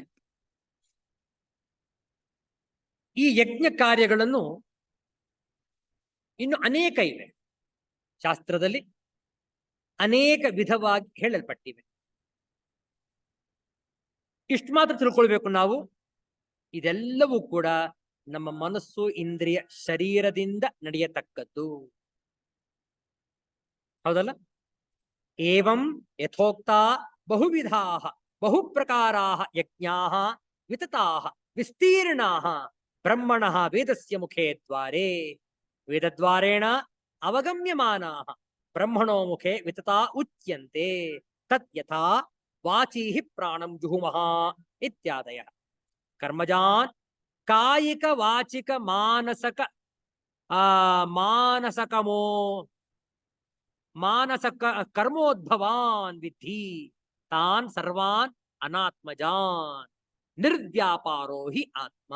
ಈ ಯಜ್ಞ ಕಾರ್ಯಗಳನ್ನು ಇನ್ನು ಅನೇಕ ಇವೆ. ಶಾಸ್ತ್ರದಲ್ಲಿ ಅನೇಕ ವಿಧವಾಗಿ ಹೇಳಲ್ಪಟ್ಟಿವೆ. ಇಷ್ಟು ಮಾತ್ರ ತಿಳ್ಕೊಳ್ಬೇಕು ನಾವು, ಇದೆಲ್ಲವೂ ಕೂಡ ನಮ್ಮ ಮನಸ್ಸು, ಇಂದ್ರಿಯ, ಶರೀರದಿಂದ ನಡೆಯತಕ್ಕದ್ದು. ಹೌದಲ್ಲ? ಏವಂ ಯಥೋಕ್ತ ಬಹುವಿಧಾಃ ಬಹುಪ್ರಕಾರಾಃ ಯಜ್ಞಾಃ ವಿತತಾಃ ವಿಸ್ತೀರ್ಣಾಃ ಬ್ರಹ್ಮಣಃ ವೇದಸ್ಯ ಮುಖೇ ದ್ವಾರೇ ವೇದದ್ವಾರೇಣ ಅವಗಮ್ಯಮಾನಾಃ ಬ್ರಹ್ಮಣೋ ಮುಖೇ ವಿತತಾ ಉಚ್ಯಂತೆ ತತ್ ಯಥಾ ವಾಚೀಹಿ ಪ್ರಾಣಂ ಜುಹುಮಃ ಇತ್ಯಾದಯಃ. ಕರ್ಮಜಾನ್ ಕಾಯಿಕ ವಾಚಿಕ ಮಾನಸಕ ಮಾನಸಕ ಕರ್ಮೋದ್ಭವಾನ್ ವಿಧಿ ತಾನ್ ಸರ್ವಾನ್ ಅನಾತ್ಮಜಾನ್ ನಿರ್ವ್ಯಾಪಾರೋ ಹಿ ಆತ್ಮ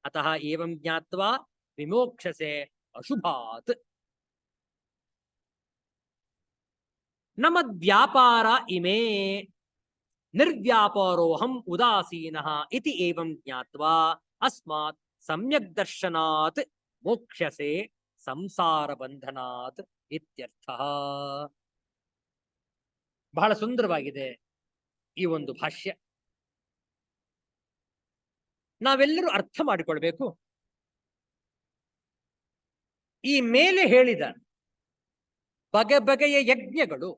ಅತಃ ಏವಂ ಜ್ಞಾತ್ವಾ ವಿಮೋಕ್ಷಸೆ ಅಶುಭಾತ್. ನ ಮದ್ವ್ಯಾಪಾರ ಇಮೇ ನಿರ್ವ್ಯಾಪಾರೋಹಂ ಉದಾಸೀನಃ ಇತಿ ಏವಂ ಜ್ಞಾತ್ವಾ ಅಸ್ಮಾತ್ ಸಮ್ಯಕ್ ದರ್ಶನಾತ್ ಮೋಕ್ಷಸೆ ಸಂಸಾರ ಬಂಧನಾತ್ ಇತ್ಯರ್ಥಃ. ಬಹಳ ಸುಂದರವಾಗಿದೆ ಈ ಒಂದು ಭಾಷ್ಯ. ನಾವೆಲ್ಲರೂ ಅರ್ಥ ಮಾಡಿಕೊಳ್ಬೇಕು, ಈ ಮೇಲೆ ಹೇಳಿದ ಬಗೆ ಬಗೆಯ ಯಜ್ಞಗಳು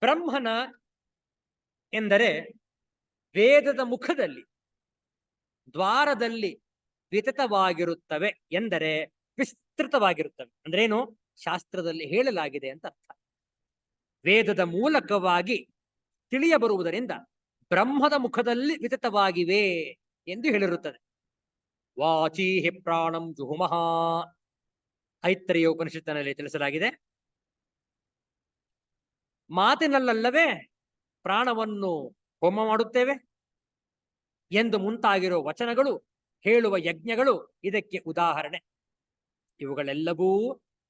ಬ್ರಹ್ಮನ ಎಂದರೆ ವೇದದ ಮುಖದಲ್ಲಿ ದ್ವಾರದಲ್ಲಿ ವಿತತವಾಗಿರುತ್ತವೆ ಎಂದರೆ ವಿಸ್ತೃತವಾಗಿರುತ್ತವೆ. ಅಂದ್ರೇನು? ಶಾಸ್ತ್ರದಲ್ಲಿ ಹೇಳಲಾಗಿದೆ ಅಂತ ಅರ್ಥ. ವೇದದ ಮೂಲಕವಾಗಿ ತಿಳಿಯ ಬರುವುದರಿಂದ ಬ್ರಹ್ಮದ ಮುಖದಲ್ಲಿ ವಿತತವಾಗಿವೆ ಎಂದು ಹೇಳಿರುತ್ತದೆ. ವಾಚೀಹಿ ಪ್ರಾಣಂ ಜುಹುಮಃ ಐತ್ತರೇಯ ಉಪನಿಷತ್ತಿನಲ್ಲಿ ತಿಳಿಸಲಾಗಿದೆ. ಮಾತಿನಲ್ಲಲ್ಲವೇ ಪ್ರಾಣವನ್ನು ಹೋಮ ಮಾಡುತ್ತೇವೆ ಎಂದು ಮುಂತಾಗಿರೋ ವಚನಗಳು, ಹೇಳುವ ಯಜ್ಞಗಳು ಇದಕ್ಕೆ ಉದಾಹರಣೆ. ಇವುಗಳೆಲ್ಲವೂ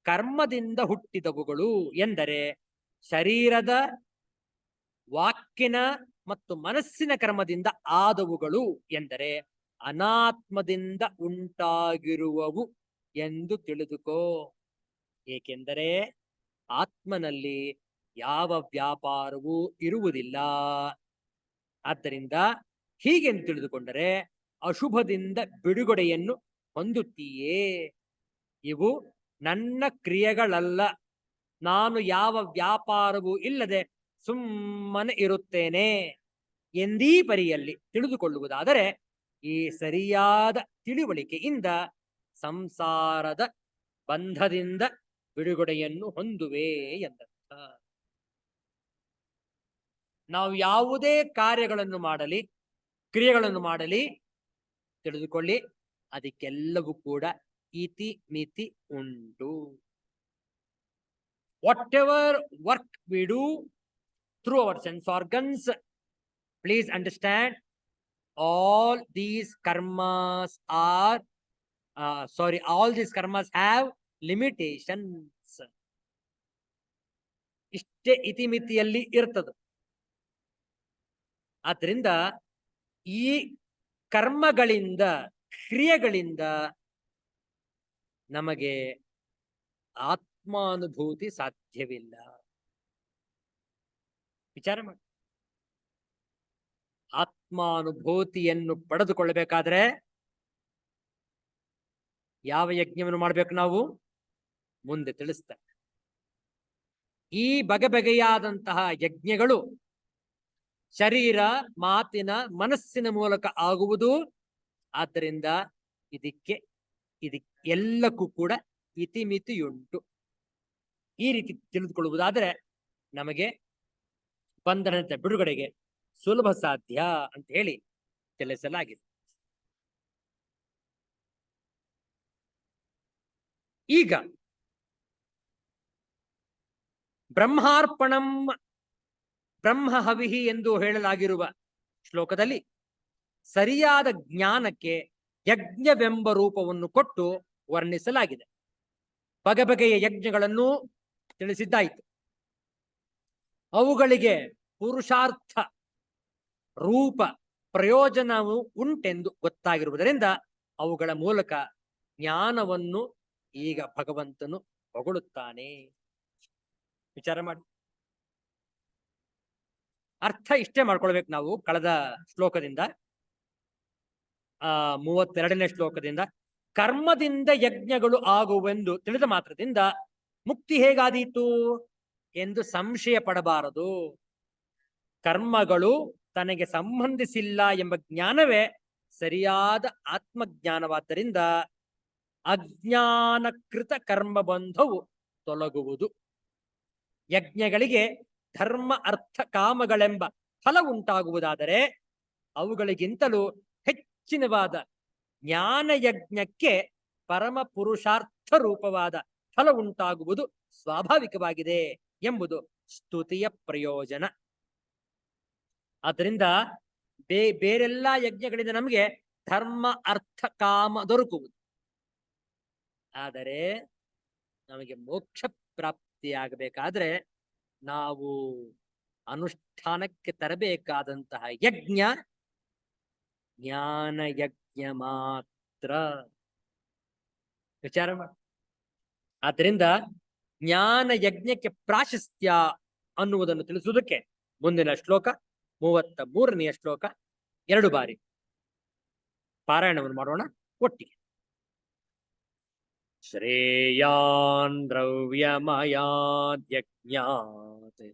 ಕರ್ಮದಿಂದ ಹುಟ್ಟಿದವುಗಳು ಎಂದರೆ ಶರೀರದ, ವಾಕ್ಕಿನ ಮತ್ತು ಮನಸ್ಸಿನ ಕರ್ಮದಿಂದ ಆದವುಗಳು ಎಂದರೆ ಅನಾತ್ಮದಿಂದ ಉಂಟಾಗಿರುವವು ಎಂದು ತಿಳಿದುಕೋ. ಏಕೆಂದರೆ ಆತ್ಮನಲ್ಲಿ ಯಾವ ವ್ಯಾಪಾರವೂ ಇರುವುದಿಲ್ಲ. ಆದ್ದರಿಂದ ಹೀಗೆಂದು ತಿಳಿದುಕೊಂಡರೆ ಅಶುಭದಿಂದ ಬಿಡುಗಡೆಯನ್ನು ಹೊಂದುತ್ತೀಯೇ. ಇವು ನನ್ನ ಕ್ರಿಯೆಗಳಲ್ಲ, ನಾನು ಯಾವ ವ್ಯಾಪಾರವೂ ಇಲ್ಲದೆ ಸುಮ್ಮನೆ ಇರುತ್ತೇನೆ ಎಂದೀ ಪರಿಯಲ್ಲಿ ತಿಳಿದುಕೊಳ್ಳುವುದಾದರೆ ಈ ಸರಿಯಾದ ತಿಳುವಳಿಕೆಯಿಂದ ಸಂಸಾರದ ಬಂಧದಿಂದ ಬಿಡುಗಡೆಯನ್ನು ಹೊಂದುವೆ ಎಂದರ್ಥ. ನಾವು ಯಾವುದೇ ಕಾರ್ಯಗಳನ್ನು ಮಾಡಲಿ, ಕ್ರಿಯೆಗಳನ್ನು ಮಾಡಲಿ, ತಿಳಿದುಕೊಳ್ಳಿ ಅದಕ್ಕೆಲ್ಲವೂ ಕೂಡ ಇತಿ ಮಿತಿ ಉಂಟು. Whatever work we do through our sense organs, please understand all these karmas are all these karmas have limitations. ಇಷ್ಟೇ ಇತಿಮಿತಿಯಲ್ಲಿ ಇರ್ತದೆ. ಆದ್ರಿಂದ ಈ ಕರ್ಮಗಳಿಂದ, ಕ್ರಿಯೆಗಳಿಂದ ನಮಗೆ ಆತ್ಮಾನುಭೂತಿ ಸಾಧ್ಯವಿಲ್ಲ. ವಿಚಾರ ಮಾಡಿ. ಆತ್ಮಾನುಭೂತಿಯನ್ನು ಪಡೆದುಕೊಳ್ಳಬೇಕಾದ್ರೆ ಯಾವ ಯಜ್ಞವನ್ನು ಮಾಡಬೇಕು ನಾವು ಮುಂದೆ ತಿಳಿಸ್ತಾರೆ. ಈ ಬಗೆ ಬಗೆಯಾದಂತಹ ಯಜ್ಞಗಳು ಶರೀರ, ಮಾತಿನ, ಮನಸ್ಸಿನ ಮೂಲಕ ಆಗುವುದು. ಆದ್ದರಿಂದ ಎಲ್ಲಕ್ಕೂ ಕೂಡ ಇತಿಮಿತಿಯುಂಟು. ಈ ರೀತಿ ತಿಳಿದುಕೊಳ್ಳುವುದಾದರೆ ನಮಗೆ ಬಂಧನದ ಬಿಡುಗಡೆಗೆ ಸುಲಭ ಸಾಧ್ಯ ಅಂತ ಹೇಳಿ ತಿಳಿಸಲಾಗಿದೆ. ಈಗ ಬ್ರಹ್ಮಾರ್ಪಣಂ ಬ್ರಹ್ಮ ಹವಿಹಿ ಎಂದು ಹೇಳಲಾಗಿರುವ ಶ್ಲೋಕದಲ್ಲಿ ಸರಿಯಾದ ಜ್ಞಾನಕ್ಕೆ ಯಜ್ಞವೆಂಬ ರೂಪವನ್ನು ಕೊಟ್ಟು ವರ್ಣಿಸಲಾಗಿದೆ. ಬಗೆ ಬಗೆಯ ಯಜ್ಞಗಳನ್ನು ತಿಳಿಸಿದ್ದಾಯಿತು. ಅವುಗಳಿಗೆ ಪುರುಷಾರ್ಥ ರೂಪ ಪ್ರಯೋಜನವು ಉಂಟೆಂದು ಗೊತ್ತಾಗಿರುವುದರಿಂದ ಅವುಗಳ ಮೂಲಕ ಜ್ಞಾನವನ್ನು ಈಗ ಭಗವಂತನು ಹೊಗಳುತ್ತಾನೆ. ವಿಚಾರ ಮಾಡಿ. ಅರ್ಥ ಇಷ್ಟೇ ಮಾಡ್ಕೊಳ್ಬೇಕು ನಾವು. ಕಳೆದ ಶ್ಲೋಕದಿಂದ 32ನೇ ಶ್ಲೋಕದಿಂದ ಕರ್ಮದಿಂದ ಯಜ್ಞಗಳು ಆಗುವೆಂದು ತಿಳಿದ ಮಾತ್ರದಿಂದ ಮುಕ್ತಿ ಹೇಗಾದೀತು ಎಂದು ಸಂಶಯ ಪಡಬಾರದು. ಕರ್ಮಗಳು ತನಗೆ ಸಂಬಂಧಿಸಿಲ್ಲ ಎಂಬ ಜ್ಞಾನವೇ ಸರಿಯಾದ ಆತ್ಮಜ್ಞಾನವಾದ್ದರಿಂದ ಅಜ್ಞಾನಕೃತ ಕರ್ಮಬಂಧವು ತೊಲಗುವುದು. ಯಜ್ಞಗಳಿಗೆ ಧರ್ಮ ಅರ್ಥ ಕಾಮಗಳೆಂಬ ಫಲ ಉಂಟಾಗುವುದಾದರೆ ಅವುಗಳಿಗಿಂತಲೂ ಹೆಚ್ಚಿನವಾದ ಜ್ಞಾನಯಜ್ಞಕ್ಕೆ ಪರಮ ಪುರುಷಾರ್ಥ ರೂಪವಾದ ಫಲ ಉಂಟಾಗುವುದು ಸ್ವಾಭಾವಿಕವಾಗಿದೆ ಎಂಬುದು ಸ್ತುತಿಯ ಪ್ರಯೋಜನ. ಆದ್ದರಿಂದ ಬೇರೆಲ್ಲ ಯಜ್ಞಗಳಿಂದ ನಮಗೆ ಧರ್ಮ ಅರ್ಥ ಕಾಮ ದೊರಕುವುದು. ಆದರೆ ನಮಗೆ ಮೋಕ್ಷ ಪ್ರಾಪ್ತಿಯಾಗಬೇಕಾದ್ರೆ ನಾವು ಅನುಷ್ಠಾನಕ್ಕೆ ತರಬೇಕಾದಂತಹ ಯಜ್ಞ ಜ್ಞಾನ ಯಜ್ಞ ಮಾತ್ರ. ವಿಚಾರ ಮಾಡಿ. ಆದ್ದರಿಂದ ಜ್ಞಾನ ಯಜ್ಞಕ್ಕೆ ಪ್ರಾಶಸ್ತ್ಯ ಅನ್ನುವುದನ್ನು ತಿಳಿಸುವುದಕ್ಕೆ ಮುಂದಿನ ಶ್ಲೋಕ 33ನೆಯ ಶ್ಲೋಕ 2 ಬಾರಿ ಪಾರಾಯಣವನ್ನು ಮಾಡೋಣ ಒಟ್ಟಿಗೆ. ಶ್ರೇಯಾನ್ ದ್ರವ್ಯಮಯಾದ್ ಯಜ್ಞಾತ್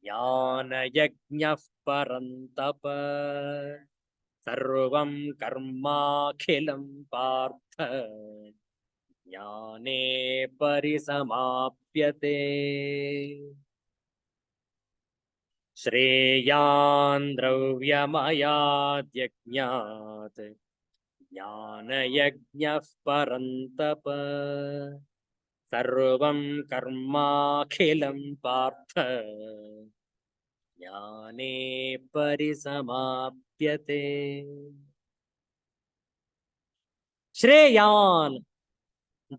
ಜ್ಞಾನ ಯಜ್ಞ ಪರಂತಪ ಸರ್ವಂ ಕರ್ಮಾಖಿಲಂ ಪಾರ್ಥ ಜ್ಞಾನೇ ಪರಿಸಮಾಪ್ಯತೆ. ಶ್ರೇಯಾನ್ ದ್ರವ್ಯಮಯಾದ್ ಯಜ್ಞಾತ್ ಜ್ಞಾನಯಜ್ಞ ಪರಂತಪ ಸರ್ವಂ ಕರ್ಮಾಖಿಲಂ ಪಾರ್ಥ ಜ್ಞಾನೇ ಪರಿಸಮಾಪ್ಯತೆ. ಶ್ರೇಯಾನ್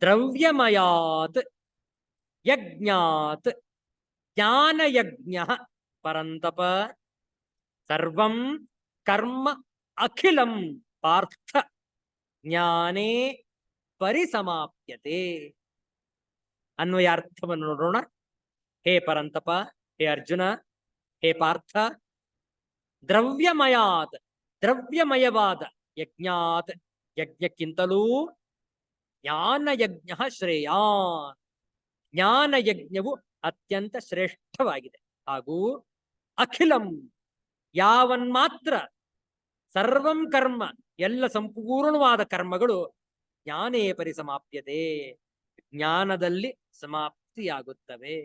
ದ್ರವ್ಯಮಯಾತ್ ಯಜ್ಞಾತ್ ಜ್ಞಾನಯಜ್ಞ ಪರಂತಪ ಸರ್ವಂ ಕರ್ಮ ಅಖಿಲಂ ಪಾರ್ಥ ಜ್ಞಾನೇ ಪರಿಸಮಾಪ್ಯತೆ. ಅನ್ವಯಾರ್ಥವನ್ನು ನೋಡೋಣ. ಹೇ ಪರಂತಪ, ಹೇ ಅರ್ಜುನ, ಹೇ ಪಾರ್ಥ, ದ್ರವ್ಯಮಯಾತ್ ದ್ರವ್ಯಮಯವಾದ ಯಜ್ಞಾತ್ ಯಜ್ಞಕ್ಕಿಂತಲೂ ಜ್ಞಾನಯಜ್ಞ ಶ್ರೇಯಾನ್ ಜ್ಞಾನಯಜ್ಞವು ಅತ್ಯಂತ ಶ್ರೇಷ್ಠವಾಗಿದೆ. ಹಾಗೂ ಅಖಿಲಂ ಯಾವನ್ಮಾತ್ರ ಸರ್ವಂ ಕರ್ಮ ಎಲ್ಲ ಸಂಪೂರ್ಣವಾದ ಕರ್ಮಗಳು ಜ್ಞಾನೇ ಪರಿಸಮಾಪ್ಯತೆ ಜ್ಞಾನದಲ್ಲಿ ಸಮಾಪ್ತಿಯಾಗುತ್ತವೆ.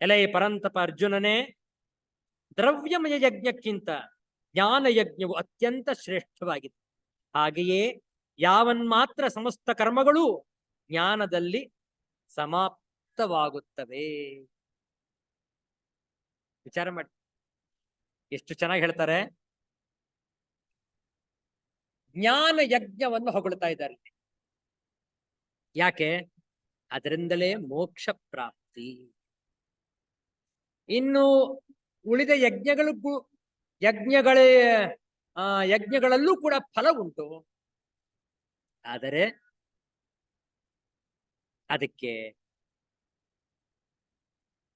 ಎಲೈ ಪರಂತಪ ಅರ್ಜುನನೇ, ದ್ರವ್ಯಮಯ ಯಜ್ಞಕ್ಕಿಂತ ಜ್ಞಾನ ಯಜ್ಞವು ಅತ್ಯಂತ ಶ್ರೇಷ್ಠವಾಗಿದೆ. ಹಾಗೆಯೇ ಯಾವನ್ಮಾತ್ರ ಸಮಸ್ತ ಕರ್ಮಗಳು ಜ್ಞಾನದಲ್ಲಿ ಸಮಾಪ್ತವಾಗುತ್ತವೆ. ವಿಚಾರ ಮಾಡಿ, ಎಷ್ಟು ಚೆನ್ನಾಗಿ ಹೇಳ್ತಾರೆ. ಜ್ಞಾನ ಯಜ್ಞವನ್ನು ಹೊಗಳ್ತಾ ಇದ್ದಾರೆ. ಯಾಕೆ? ಅದರಿಂದಲೇ ಮೋಕ್ಷ ಪ್ರಾಪ್ತಿ. ಇನ್ನು ಉಳಿದ ಯಜ್ಞಗಳಲ್ಲೂ ಕೂಡ ಫಲ ಉಂಟು. ಆದರೆ ಅದಕ್ಕೆ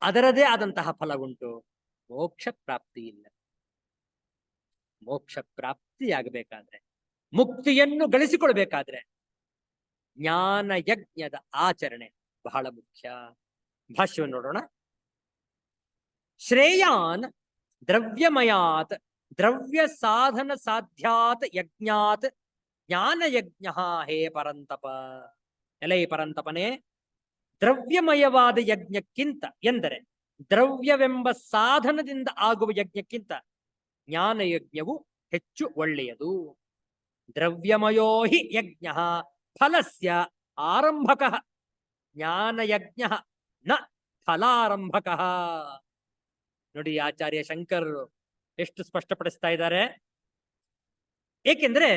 ಅದರದೇ ಆದಂತಹ ಫಲ ಉಂಟು. ಮೋಕ್ಷ ಪ್ರಾಪ್ತಿ ಇಲ್ಲ. ಮೋಕ್ಷ ಪ್ರಾಪ್ತಿಯಾಗಬೇಕಾದ್ರೆ, ಮುಕ್ತಿಯನ್ನು ಗಳಿಸಿಕೊಳ್ಬೇಕಾದ್ರೆ ಜ್ಞಾನ ಯಜ್ಞದ ಆಚರಣೆ ಬಹಳ ಮುಖ್ಯ. ಭಾಷ್ಯವನ್ನು ನೋಡೋಣ. ಶ್ರೇಯಾನ್ ದ್ರವ್ಯಮಯಾತ್ ದ್ರವ್ಯ ಸಾಧನ ಸಾಧ್ಯಾತ್ ಯಜ್ಞಾತ್ ಜ್ಞಾನ ಯಜ್ಞ ಹೇ ಪರಂತಪ. ಎಲೈ ಪರಂತಪನೇ, ದ್ರವ್ಯಮಯವಾದ ಯಜ್ಞಕ್ಕಿಂತ ಎಂದರೆ ದ್ರವ್ಯವೆಂಬ ಸಾಧನದಿಂದ ಆಗುವ ಯಜ್ಞಕ್ಕಿಂತ ಜ್ಞಾನಯಜ್ಞವು ಹೆಚ್ಚು ಒಳ್ಳೆಯದು. ದ್ರವ್ಯಮಯೋ ಹಿ ಯಜ್ಞ ಫಲಸ್ಯ ಆರಂಭಕಃ, ಜ್ಞಾನಯಜ್ಞ ನ ಫಲಾರಂಭಕಃ. ನೋಡಿ ಆಚಾರ್ಯ ಶಂಕರರು ಎಷ್ಟು ಸ್ಪಷ್ಟಪಡಿಸ್ತಾ ಇದ್ದಾರೆ. ಏಕೆಂದ್ರೆ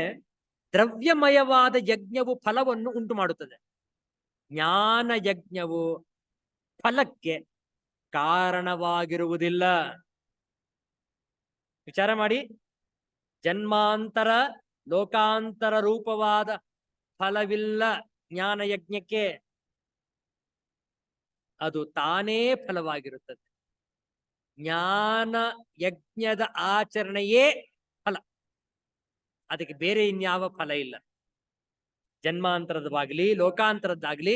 ದ್ರವ್ಯಮಯವಾದ ಯಜ್ಞವು ಫಲವನ್ನು ಉಂಟು ಮಾಡುತ್ತದೆ, ಜ್ಞಾನ ಯಜ್ಞವು ಫಲಕ್ಕೆ ಕಾರಣವಾಗಿರುವುದಿಲ್ಲ. ವಿಚಾರ ಮಾಡಿ, ಜನ್ಮಾಂತರ ಲೋಕಾಂತರ ರೂಪವಾದ ಫಲವಿಲ್ಲ ಜ್ಞಾನ ಯಜ್ಞಕ್ಕೆ, ಅದು ತಾನೇ ಫಲವಾಗಿರುತ್ತದೆ. ಜ್ಞಾನ ಯಜ್ಞದ ಆಚರಣೆಯೇ ಫಲ, ಅದಕ್ಕೆ ಬೇರೆ ಇನ್ಯಾವ ಫಲ ಇಲ್ಲ. ಜನ್ಮಾಂತರದಾಗಲಿ ಲೋಕಾಂತರದ್ದಾಗಲಿ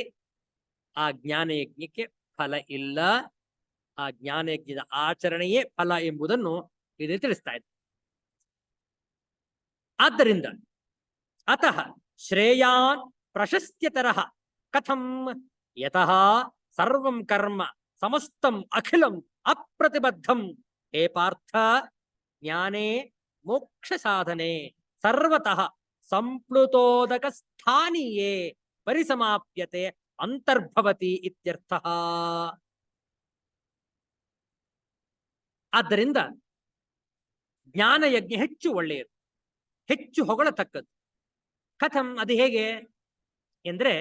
ಆ ಜ್ಞಾನ ಯಜ್ಞಕ್ಕೆ ಫಲ ಇಲ್ಲ. ಆ ಜ್ಞಾನ ಯಜ್ಞದ ಆಚರಣೆಯೇ ಫಲ ಎಂಬುದನ್ನು ಇದು ತಿಳಿಸ್ತಾ ಇದೆ. ಆದ್ದರಿಂದ ಅತಃ ಶ್ರೇಯಾನ್ ಪ್ರಶಸ್ತ್ಯತರಃ ಕಥಂ ಯತಃ ಸರ್ವಂ ಕರ್ಮ ಸಮಸ್ತಂ ಅಖಿಲಂ ಅಪ್ರತಿಬದ್ಧಂ ಹೇ ಪಾರ್ಥ ಜ್ಞಾನೇ ಮೋಕ್ಷ ಸಾಧನೆ ಸರ್ವತಃ ಸಂಪ್ಲುತೋದಕ ಸ್ಥಾನೀಯೇ ಪರಿಸಮಾಪ್ಯತೆ ಅಂತರ್ಭವತಿ ಇತ್ಯರ್ಥಃ. ಆದ್ದರಿಂದ ಜ್ಞಾನಯಜ್ಞ ಹೆಚ್ಚು ಒಳ್ಳೆಯದು, ಹೆಚ್ಚು ಹೊಗಳತಕ್ಕದ್ದು. ಕಥಂ, ಅದು ಹೇಗೆ ಎಂದ್ರೆ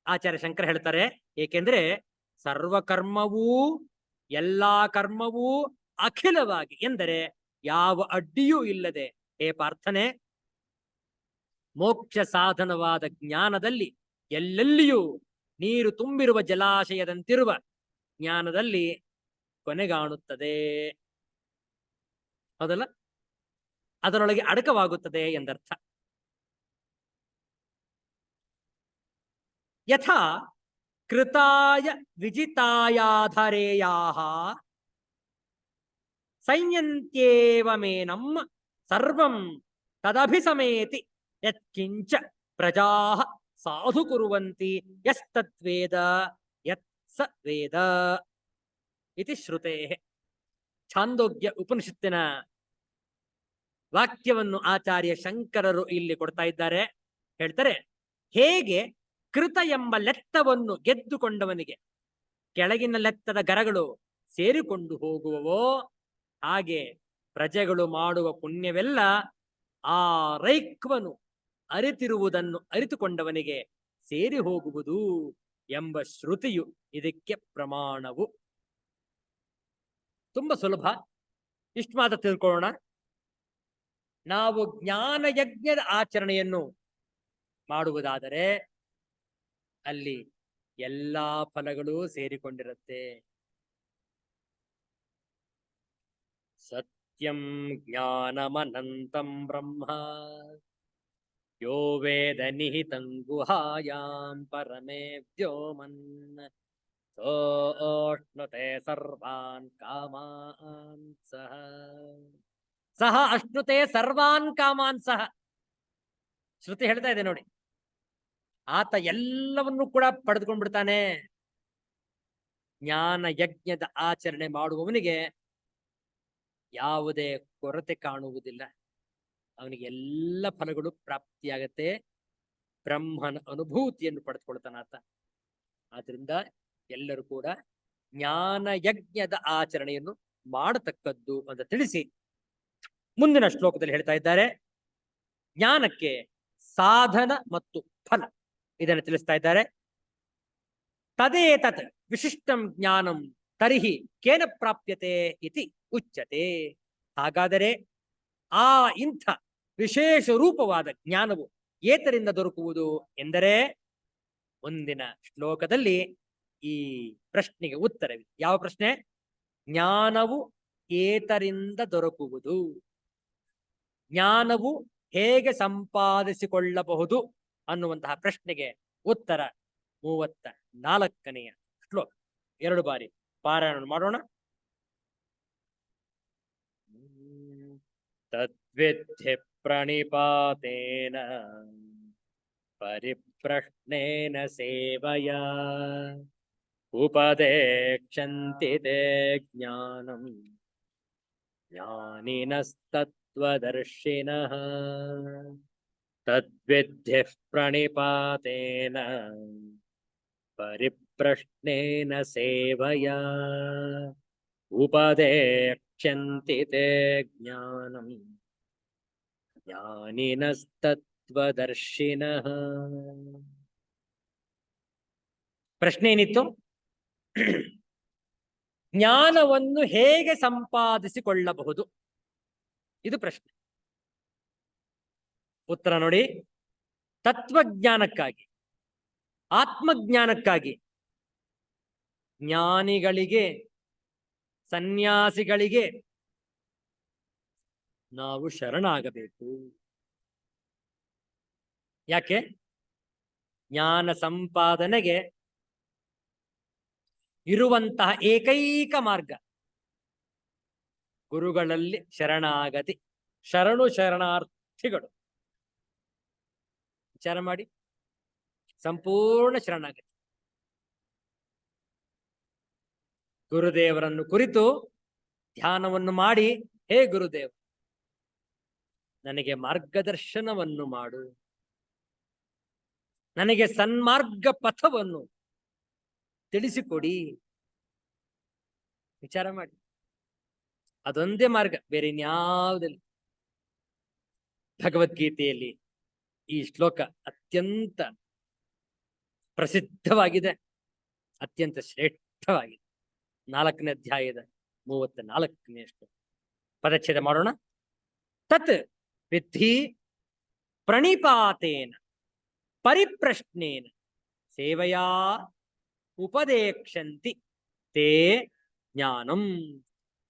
ಆಚಾರ್ಯ ಶಂಕರ ಹೇಳ್ತಾರೆ, ಏಕೆಂದ್ರೆ ಸರ್ವಕರ್ಮವೂ ಎಲ್ಲಾ ಕರ್ಮವೂ ಅಖಿಲವಾಗಿ ಎಂದರೆ ಯಾವ ಅಡ್ಡಿಯೂ ಇಲ್ಲದೆ ಹೇ ಪಾರ್ಥನೆ ಮೋಕ್ಷ ಸಾಧನವಾದ ಜ್ಞಾನದಲ್ಲಿ ಎಲ್ಲೆಲ್ಲಿಯೂ ನೀರು ತುಂಬಿರುವ ಜಲಾಶಯದಂತಿರುವ ಜ್ಞಾನದಲ್ಲಿ ಕೊನೆಗಾಣುತ್ತದೆ. ಹೌದಲ್ಲ, ಅದರೊಳಗೆ ಅಡಕವಾಗುತ್ತದೆ ಎಂದರ್ಥ. ಯಥಾ ಕೃತಾಯ ವಿಜಿತಾಯಾಧರೇಯಾಃ ಸಂಯಂತ್ಯೇವಮೇನಂ ಸರ್ವಂ ತದಭಿಸಮೇತಿ ಯತ್ಕಿಂಚ ಪ್ರಜಾಃ ಸಾಧು ಕುರ್ವಂತಿ ಯಸ್ತದ್ವೇದ ಯತ್ಸ ವೇದ ಇತಿ ಶ್ರುತೇಃ. ಛಾಂದೋಗ್ಯ ಉಪನಿಷತ್ತಿನ ವಾಕ್ಯವನ್ನು ಆಚಾರ್ಯ ಶಂಕರರು ಇಲ್ಲಿ ಕೊಡ್ತಾ ಇದ್ದಾರೆ. ಹೇಳ್ತಾರೆ, ಹೇಗೆ ಕೃತ ಎಂಬ ಲೆತ್ತವನ್ನು ಗೆದ್ದುಕೊಂಡವನಿಗೆ ಕೆಳಗಿನ ಲೆತ್ತದ ಗರಗಳು ಸೇರಿಕೊಂಡು ಹೋಗುವವೋ, ಹಾಗೆ ಪ್ರಜೆಗಳು ಮಾಡುವ ಪುಣ್ಯವೆಲ್ಲ ಆ ರೈಕ್ವನು ಅರಿತಿರುವುದನ್ನು ಅರಿತುಕೊಂಡವನಿಗೆ ಸೇರಿ ಹೋಗುವುದು ಎಂಬ ಶ್ರುತಿಯು ಇದಕ್ಕೆ ಪ್ರಮಾಣವು. ತುಂಬಾ ಸುಲಭ, ಇಷ್ಟು ಮಾತ್ರ ತಿಳ್ಕೊಳ್ಳೋಣ. ನಾವು ಜ್ಞಾನ ಯಜ್ಞದ ಆಚರಣೆಯನ್ನು ಮಾಡುವುದಾದರೆ ಅಲ್ಲಿ ಎಲ್ಲಾ ಫಲಗಳು ಸೇರಿಕೊಂಡಿರುತ್ತೆ. ಸತ್ಯಂ ಜ್ಞಾನಮನಂತಂ ಬ್ರಹ್ಮ ಯೋ ವೇದ ನಿಹಿತಂ ಗುಹಾಯಾಂ ಪರಮೇ ವ್ಯೋಮನ್ ಸೋಷ್ಣುತೆ ಸರ್ವಾನ್ ಕಾಮಾನ್ ಸಹ ಸಹ ಅಶ್ನುತೆ ಸರ್ವಾನ್ ಕಾಮಾನ್ ಸಹ. ಶ್ರುತಿ ಹೇಳ್ತಾ ಇದೆ ನೋಡಿ, ಆತ ಎಲ್ಲವನ್ನೂ ಕೂಡ ಪಡೆದುಕೊಂಡ್ಬಿಡ್ತಾನೆ. ಜ್ಞಾನ ಯಜ್ಞದ ಆಚರಣೆ ಮಾಡುವವನಿಗೆ ಯಾವುದೇ ಕೊರತೆ ಕಾಣುವುದಿಲ್ಲ, ಅವನಿಗೆ ಎಲ್ಲ ಫಲಗಳು ಪ್ರಾಪ್ತಿಯಾಗತ್ತೆ, ಬ್ರಹ್ಮನ ಅನುಭೂತಿಯನ್ನು ಪಡೆದುಕೊಳ್ತಾನ ಆತ. ಆದ್ರಿಂದ ಎಲ್ಲರೂ ಕೂಡ ಜ್ಞಾನ ಯಜ್ಞದ ಆಚರಣೆಯನ್ನು ಮಾಡತಕ್ಕದ್ದು ಅಂತ ತಿಳಿಸಿ ಮುಂದಿನ ಶ್ಲೋಕದಲ್ಲಿ ಹೇಳ್ತಾ ಇದ್ದಾರೆ. ಜ್ಞಾನಕ್ಕೆ ಸಾಧನ ಮತ್ತು ಫಲ ಇದನ್ನು ತಿಳಿಸ್ತಾ ಇದ್ದಾರೆ. ತದೇತತ್ ವಿಶಿಷ್ಟಂ ಜ್ಞಾನಂ ತರ್ಹಿ ಕೇನ ಪ್ರಾಪ್ಯತೆ ಇತಿ ಉಚ್ಯತೆ. ಹಾಗಾದರೆ ಆ ಇಂಥ ವಿಶೇಷ ರೂಪವಾದ ಜ್ಞಾನವು ಏತರಿಂದ ದೊರಕುವುದು ಎಂದರೆ ಮುಂದಿನ ಶ್ಲೋಕದಲ್ಲಿ ಈ ಪ್ರಶ್ನೆಗೆ ಉತ್ತರವಿದೆ. ಯಾವ ಪ್ರಶ್ನೆ? ಜ್ಞಾನವು ಏತರಿಂದ ದೊರಕುವುದು, ಜ್ಞಾನವು ಹೇಗೆ ಸಂಪಾದಿಸಿಕೊಳ್ಳಬಹುದು ಅನ್ನುವಂತಹ ಪ್ರಶ್ನೆಗೆ ಉತ್ತರ 34ನೆಯ ಶ್ಲೋಕ. 2 ಬಾರಿ ಪಾರಾಯಣ ಮಾಡೋಣ. ತದ್ವಿಧಿ ಪ್ರಣಿಪಾತೇನ ಪರಿಪ್ರಶ್ನೇನ ಸೇವಯ उपदेक्षन्ति ते ज्ञानम् ज्ञानिनस्तत्त्वदर्शिनः तद्विद्धिः प्रणिपातेन परिप्रश्नेन सेवया उपदेक्षन्ति ते ज्ञानम् ज्ञानिनस्तत्त्वदर्शिनः. ಪ್ರಶ್ನೆ ಏನಿತ್ತು? ಜ್ಞಾನವನ್ನು ಹೇಗೆ ಸಂಪಾದಿಸಿಕೊಳ್ಳಬಹುದು? ಇದು ಪ್ರಶ್ನೆ. ಉತ್ತರ ನೋಡಿ. ತತ್ವಜ್ಞಾನಕ್ಕಾಗಿ, ಆತ್ಮಜ್ಞಾನಕ್ಕಾಗಿ ಜ್ಞಾನಿಗಳಿಗೆ, ಸನ್ಯಾಸಿಗಳಿಗೆ ನಾವು ಶರಣಾಗಬೇಕು. ಯಾಕೆ? ಜ್ಞಾನ ಸಂಪಾದನೆಗೆ ಇರುವಂತಹ ಏಕೈಕ ಮಾರ್ಗ ಗುರುಗಳಲ್ಲಿ ಶರಣಾಗತಿ. ಶರಣು ಶರಣಾರ್ಥಿಗಳು. ವಿಚಾರ ಮಾಡಿ, ಸಂಪೂರ್ಣ ಶರಣಾಗತಿ. ಗುರುದೇವರನ್ನು ಕುರಿತು ಧ್ಯಾನವನ್ನು ಮಾಡಿ, ಹೇ ಗುರುದೇವ, ನನಗೆ ಮಾರ್ಗದರ್ಶನವನ್ನು ಮಾಡು, ನನಗೆ ಸನ್ಮಾರ್ಗ ಪಥವನ್ನು ತಿಳಿಸಿಕೊಡಿ. ವಿಚಾರ ಮಾಡಿ. ಅದೊಂದೇ ಮಾರ್ಗ, ಬೇರೆ ಇನ್ಯಾವುದಿಲ್ಲ. ಭಗವದ್ಗೀತೆಯಲ್ಲಿ ಈ ಶ್ಲೋಕ ಅತ್ಯಂತ ಪ್ರಸಿದ್ಧವಾಗಿದೆ, ಅತ್ಯಂತ ಶ್ರೇಷ್ಠವಾಗಿದೆ. 4ನೇ ಅಧ್ಯಾಯದ 34ನೇ ಶ್ಲೋಕ. ಪದಚ್ಛೇದ ಮಾಡೋಣ. ತತ್ ವಿದ್ಧಿ ಪ್ರಣಿಪಾತೇನ ಪರಿಪ್ರಶ್ನೇನ ಸೇವಯಾ ಉಪದೇಕ್ಷಂತಿ ತೇ ಜ್ಞಾನಂ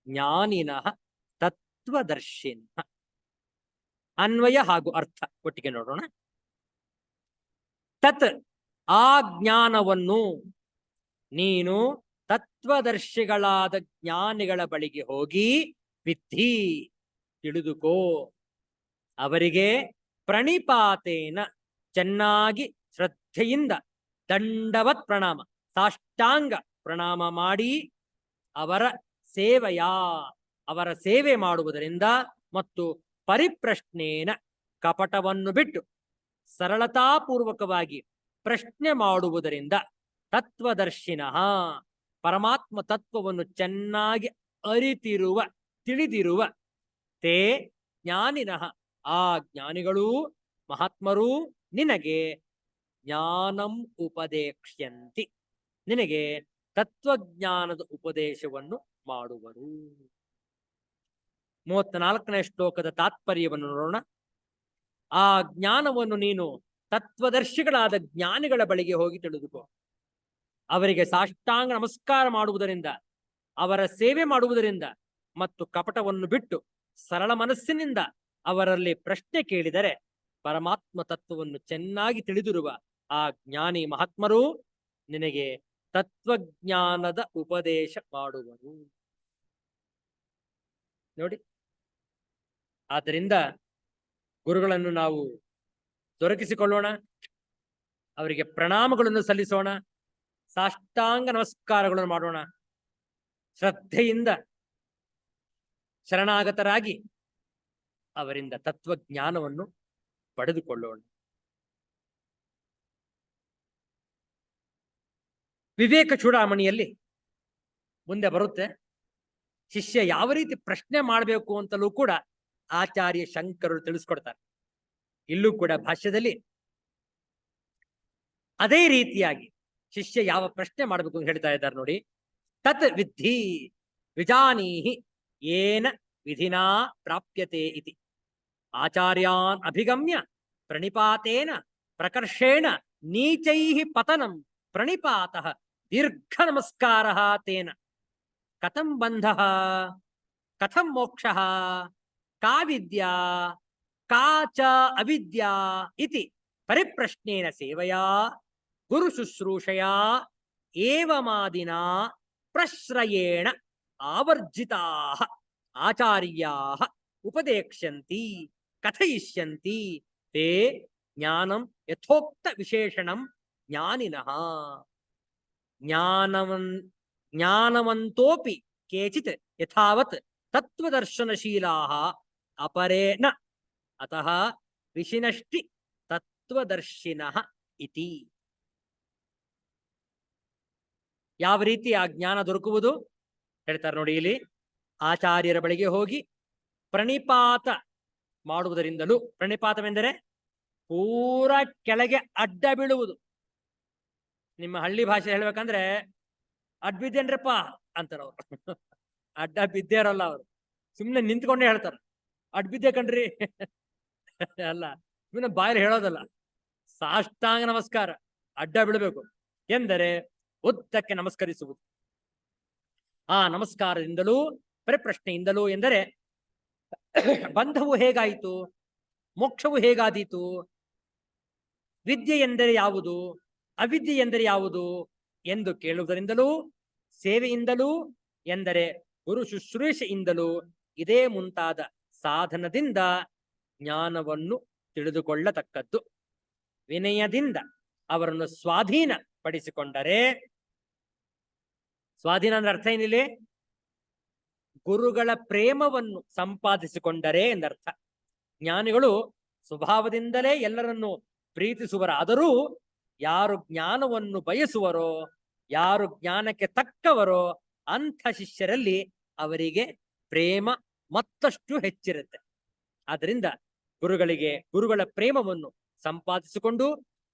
ಜ್ಞಾನಿನಃ ತತ್ವದರ್ಶಿನಃ. ಅನ್ವಯ ಹಾಗೂ ಅರ್ಥ ಒಟ್ಟಿಗೆ ನೋಡೋಣ. ತತ್ ಆ ಜ್ಞಾನವನ್ನು ನೀನು ತತ್ವದರ್ಶಿಗಳಾದ ಜ್ಞಾನಿಗಳ ಬಳಿಗೆ ಹೋಗಿ ವಿದ್ಧಿ ತಿಳಿದುಕೋ. ಅವರಿಗೆ ಪ್ರಣಿಪಾತೇನ ಚೆನ್ನಾಗಿ ಶ್ರದ್ಧೆಯಿಂದ ದಂಡವತ್ ಪ್ರಣಾಮ, ಸಾಷ್ಟಾಂಗ ಪ್ರಣಾಮ ಮಾಡಿ ಅವರ ಸೇವೆಯಾ, ಅವರ ಸೇವೆ ಮಾಡುವುದರಿಂದ ಮತ್ತು ಪರಿಪ್ರಶ್ನೇನ ಕಪಟವನ್ನು ಬಿಟ್ಟು ಸರಳತಾಪೂರ್ವಕವಾಗಿ ಪ್ರಶ್ನೆ ಮಾಡುವುದರಿಂದ ತತ್ವದರ್ಶಿನಃ ಪರಮಾತ್ಮ ತತ್ವವನ್ನು ಚೆನ್ನಾಗಿ ಅರಿತಿರುವ, ತಿಳಿದಿರುವ ತೇ ಜ್ಞಾನಿನಃ ಆ ಜ್ಞಾನಿಗಳೂ ಮಹಾತ್ಮರೂ ನಿನಗೆ ಜ್ಞಾನಂ ಉಪದೇಕ್ಷ್ಯಂತಿ ನಿನಗೆ ತತ್ವಜ್ಞಾನದ ಉಪದೇಶವನ್ನು ಮಾಡುವರು. 34ನೇ ಶ್ಲೋಕದ ತಾತ್ಪರ್ಯವನ್ನು ನೋಡೋಣ. ಆ ಜ್ಞಾನವನ್ನು ನೀನು ತತ್ವದರ್ಶಿಗಳಾದ ಜ್ಞಾನಿಗಳ ಬಳಿಗೆ ಹೋಗಿ ತಿಳಿದುಕೋ. ಅವರಿಗೆ ಸಾಷ್ಟಾಂಗ ನಮಸ್ಕಾರ ಮಾಡುವುದರಿಂದ, ಅವರ ಸೇವೆ ಮಾಡುವುದರಿಂದ ಮತ್ತು ಕಪಟವನ್ನು ಬಿಟ್ಟು ಸರಳ ಮನಸ್ಸಿನಿಂದ ಅವರಲ್ಲಿ ಪ್ರಶ್ನೆ ಕೇಳಿದರೆ ಪರಮಾತ್ಮ ತತ್ವವನ್ನು ಚೆನ್ನಾಗಿ ತಿಳಿದಿರುವ ಆ ಜ್ಞಾನಿ ಮಹಾತ್ಮರು ನಿನಗೆ ತತ್ವಜ್ಞಾನದ ಉಪದೇಶ ಮಾಡುವರು. ನೋಡಿ, ಆದ್ದರಿಂದ ಗುರುಗಳನ್ನು ನಾವು ದೊರಕಿಸಿಕೊಳ್ಳೋಣ, ಅವರಿಗೆ ಪ್ರಣಾಮಗಳನ್ನು ಸಲ್ಲಿಸೋಣ, ಸಾಷ್ಟಾಂಗ ನಮಸ್ಕಾರಗಳನ್ನು ಮಾಡೋಣ, ಶ್ರದ್ಧೆಯಿಂದ ಶರಣಾಗತರಾಗಿ ಅವರಿಂದ ತತ್ವಜ್ಞಾನವನ್ನು ಪಡೆದುಕೊಳ್ಳೋಣ. ವಿವೇಕ ಚೂಡಾಮಣಿಯಲ್ಲಿ ಮುಂದೆ ಬರುತ್ತೆ, ಶಿಷ್ಯ ಯಾವ ರೀತಿ ಪ್ರಶ್ನೆ ಮಾಡಬೇಕು ಅಂತಲೂ ಕೂಡ ಆಚಾರ್ಯ ಶಂಕರರು ತಿಳಿಸ್ಕೊಡ್ತಾರೆ. ಇಲ್ಲೂ ಕೂಡ ಭಾಷ್ಯದಲ್ಲಿ ಅದೇ ರೀತಿಯಾಗಿ ಶಿಷ್ಯ ಯಾವ ಪ್ರಶ್ನೆ ಮಾಡಬೇಕು ಅಂತ ಹೇಳ್ತಾ ಇದ್ದಾರೆ ನೋಡಿ. ತತ್ ವಿದ್ಧಿ ವಿಜಾನೀಹಿ ಏನ ವಿಧಿನಾ ಪ್ರಾಪ್ಯತೆ ಇತಿ ಆಚಾರ್ಯಾನ್ ಅಭಿಗಮ್ಯ ಪ್ರಣಿಪಾತೇನ ಪ್ರಕರ್ಷೇಣ ನೀಚೈಃ ಪತನಂ ಪ್ರಣಿಪಾತಃ ದೀರ್ಘ ನಮಸ್ಕಾರಃ ತೇನ ಕಥಂ ಬಂಧಃ ಕಥಂ ಮೋಕ್ಷಃ ಕಾ ವಿದ್ಯಾ ಕಾ ಚ ಅವಿದ್ಯಾ ಇತಿ ಪರಿಪ್ರಶ್ನೇನ ಸೇವಯಾ ಗುರು ಶುಶ್ರೂಷಯಾ ಏವಮಾದಿನಾ ಪ್ರಶ್ರಯೇಣ ಆವರ್ಜಿತಾಃ ಆಚಾರ್ಯಾಃ ಉಪದೇಕ್ಷ್ಯಂತಿ ಕಥಯಿಷ್ಯಂತಿ ತೇ ಜ್ಞಾನಂ ಯಥೋಕ್ತ ವಿಶೇಷಣಂ ಜ್ಞಾನಿನಃ. ಜ್ಞಾನವಂತೋಪಿ ಕೇಚಿತ್ ಯಥಾವತ್ ತತ್ವದರ್ಶನಶೀಲಾಃ ಅಪರೇ ನ ಅತಃ ಋಷಿನಷ್ಟಿ ತತ್ವದರ್ಶಿನಃ ಇತಿ. ಯಾವ ರೀತಿ ಆ ಜ್ಞಾನ ದೊರಕುವುದು ಹೇಳ್ತಾರೆ ನೋಡಿ ಇಲ್ಲಿ. ಆಚಾರ್ಯರ ಬಳಿಗೆ ಹೋಗಿ ಪ್ರಣಿಪಾತ ಮಾಡುವುದರಿಂದಲೂ, ಪ್ರಣಿಪಾತವೆಂದರೆ ಪೂರ ಕೆಳಗೆ ಅಡ್ಡ ಬೀಳುವುದು. ನಿಮ್ಮ ಹಳ್ಳಿ ಭಾಷೆ ಹೇಳ್ಬೇಕಂದ್ರೆ ಅಡ್ಡ ಬಿದ್ದೇನ್ರಪ್ಪ ಅಂತಾರ ಅವರು. ಅಡ್ಡ ಬಿದ್ದೇರಲ್ಲ ಅವರು, ಸುಮ್ಮನೆ ನಿಂತ್ಕೊಂಡೇ ಹೇಳ್ತಾರ ಅಡ್ಡ ಬಿದ್ದೆ ಕಣ್ರಿ ಅಲ್ಲ, ಸುಮ್ಮನೆ ಬಾಯಲ್ಲಿ ಹೇಳೋದಲ್ಲ. ಸಾಷ್ಟಾಂಗ ನಮಸ್ಕಾರ, ಅಡ್ಡ ಬೀಳಬೇಕು ಎಂದರೆ ಉದ್ದಕ್ಕೆ ನಮಸ್ಕರಿಸುವುದು. ಆ ನಮಸ್ಕಾರದಿಂದಲೂ ಪರಿಪ್ರಶ್ನೆಯಿಂದಲೂ ಎಂದರೆ ಬಂಧವು ಹೇಗಾಯಿತು, ಮೋಕ್ಷವು ಹೇಗಾದೀತು, ವಿದ್ಯೆ ಎಂದರೆ ಯಾವುದು, ಅವಿದ್ಯೆ ಎಂದರೆ ಯಾವುದು ಎಂದು ಕೇಳುವುದರಿಂದಲೂ, ಸೇವೆಯಿಂದಲೂ ಎಂದರೆ ಗುರು ಶುಶ್ರೂಷೆಯಿಂದಲೂ ಇದೇ ಮುಂತಾದ ಸಾಧನದಿಂದ ಜ್ಞಾನವನ್ನು ತಿಳಿದುಕೊಳ್ಳತಕ್ಕದ್ದು. ವಿನಯದಿಂದ ಅವರನ್ನು ಸ್ವಾಧೀನ ಪಡಿಸಿಕೊಂಡರೆ, ಸ್ವಾಧೀನ ಅಂದ್ರೆ ಅರ್ಥ ಏನಿಲ್ಲ, ಗುರುಗಳ ಪ್ರೇಮವನ್ನು ಸಂಪಾದಿಸಿಕೊಂಡರೆ ಎಂದರ್ಥ. ಜ್ಞಾನಿಗಳು ಸ್ವಭಾವದಿಂದಲೇ ಎಲ್ಲರನ್ನು ಪ್ರೀತಿಸುವರಾದರೂ ಯಾರು ಜ್ಞಾನವನ್ನು ಬಯಸುವರೋ, ಯಾರು ಜ್ಞಾನಕ್ಕೆ ತಕ್ಕವರೋ ಅಂಥ ಶಿಷ್ಯರಲ್ಲಿ ಅವರಿಗೆ ಪ್ರೇಮ ಮತ್ತಷ್ಟು ಹೆಚ್ಚಿರುತ್ತೆ. ಆದ್ದರಿಂದ ಗುರುಗಳ ಪ್ರೇಮವನ್ನು ಸಂಪಾದಿಸಿಕೊಂಡು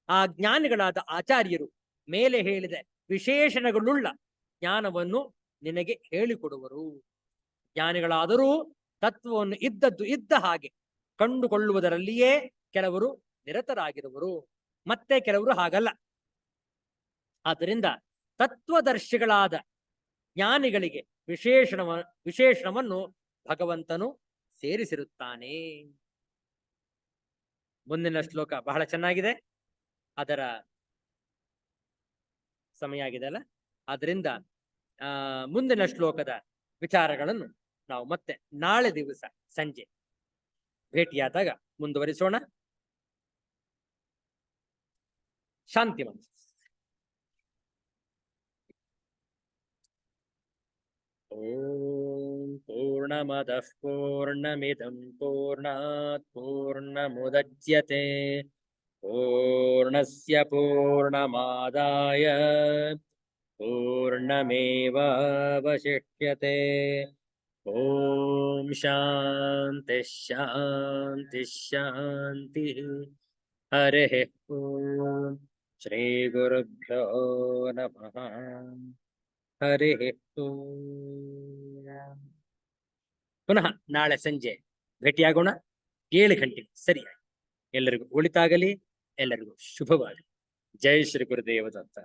ಆ ಜ್ಞಾನಿಗಳಾದ ಆಚಾರ್ಯರು ಮೇಲೆ ಹೇಳಿದ ವಿಶೇಷಣಗಳುಳ್ಳ ಜ್ಞಾನವನ್ನು ನಿನಗೆ ಹೇಳಿಕೊಡುವರು. ಜ್ಞಾನಿಗಳಾದರೂ ತತ್ವವನ್ನು ಇದ್ದದ್ದು ಇದ್ದ ಹಾಗೆ ಕಂಡುಕೊಳ್ಳುವುದರಲ್ಲಿಯೇ ಕೆಲವರು ನಿರತರಾಗಿರುವರು, ಮತ್ತೆ ಕೆಲವರು ಹಾಗಲ್ಲ. ಆದ್ದರಿಂದ ತತ್ವದರ್ಶಿಗಳಾದ ಜ್ಞಾನಿಗಳಿಗೆ ವಿಶೇಷಣವನ್ನು ಭಗವಂತನು ಸೇರಿಸಿರುತ್ತಾನೆ. ಮುಂದಿನ ಶ್ಲೋಕ ಬಹಳ ಚೆನ್ನಾಗಿದೆ, ಅದರ ಸಮಯ ಆಗಿದೆ ಅಲ್ಲ, ಆದ್ದರಿಂದ ಮುಂದಿನ ಶ್ಲೋಕದ ವಿಚಾರಗಳನ್ನು ನಾವು ಮತ್ತೆ ನಾಳೆ ದಿವಸ ಸಂಜೆ ಭೇಟಿಯಾದಾಗ ಮುಂದುವರಿಸೋಣ. ಶಾಂತಿ ಮಂತ್ರ. ಓಂ ಪೂರ್ಣಮದಃ ಪೂರ್ಣಮಿದಂ ಪೂರ್ಣಾತ್ ಪೂರ್ಣಮುದಚ್ಯತೆ ಪೂರ್ಣಸ್ಯ ಪೂರ್ಣಮಾದಾಯ ಪೂರ್ಣಮೇವಾವಶಿಷ್ಯತೆ. ಓಂ ಶಾಂತಿ ಶಾಂತಿ ಶಾಂತಿ. ಹರಿಃ ಓಂ. ಶ್ರೀ ಗುರುಭ್ಯೋ ನಮಃ. ಹರಿಃ ಓಂ. ಪುನಃ ನಾಳೆ ಸಂಜೆ ಭೇಟಿಯಾಗೋಣ 7 ಗಂಟೆಗೆ ಸರಿಯಾಗಿ. ಎಲ್ಲರಿಗೂ ಒಳಿತಾಗಲಿ, ಎಲ್ಲರಿಗೂ ಶುಭವಾಗಲಿ. ಜೈ ಶ್ರೀ ಗುರುದೇವ ದತ್ತ.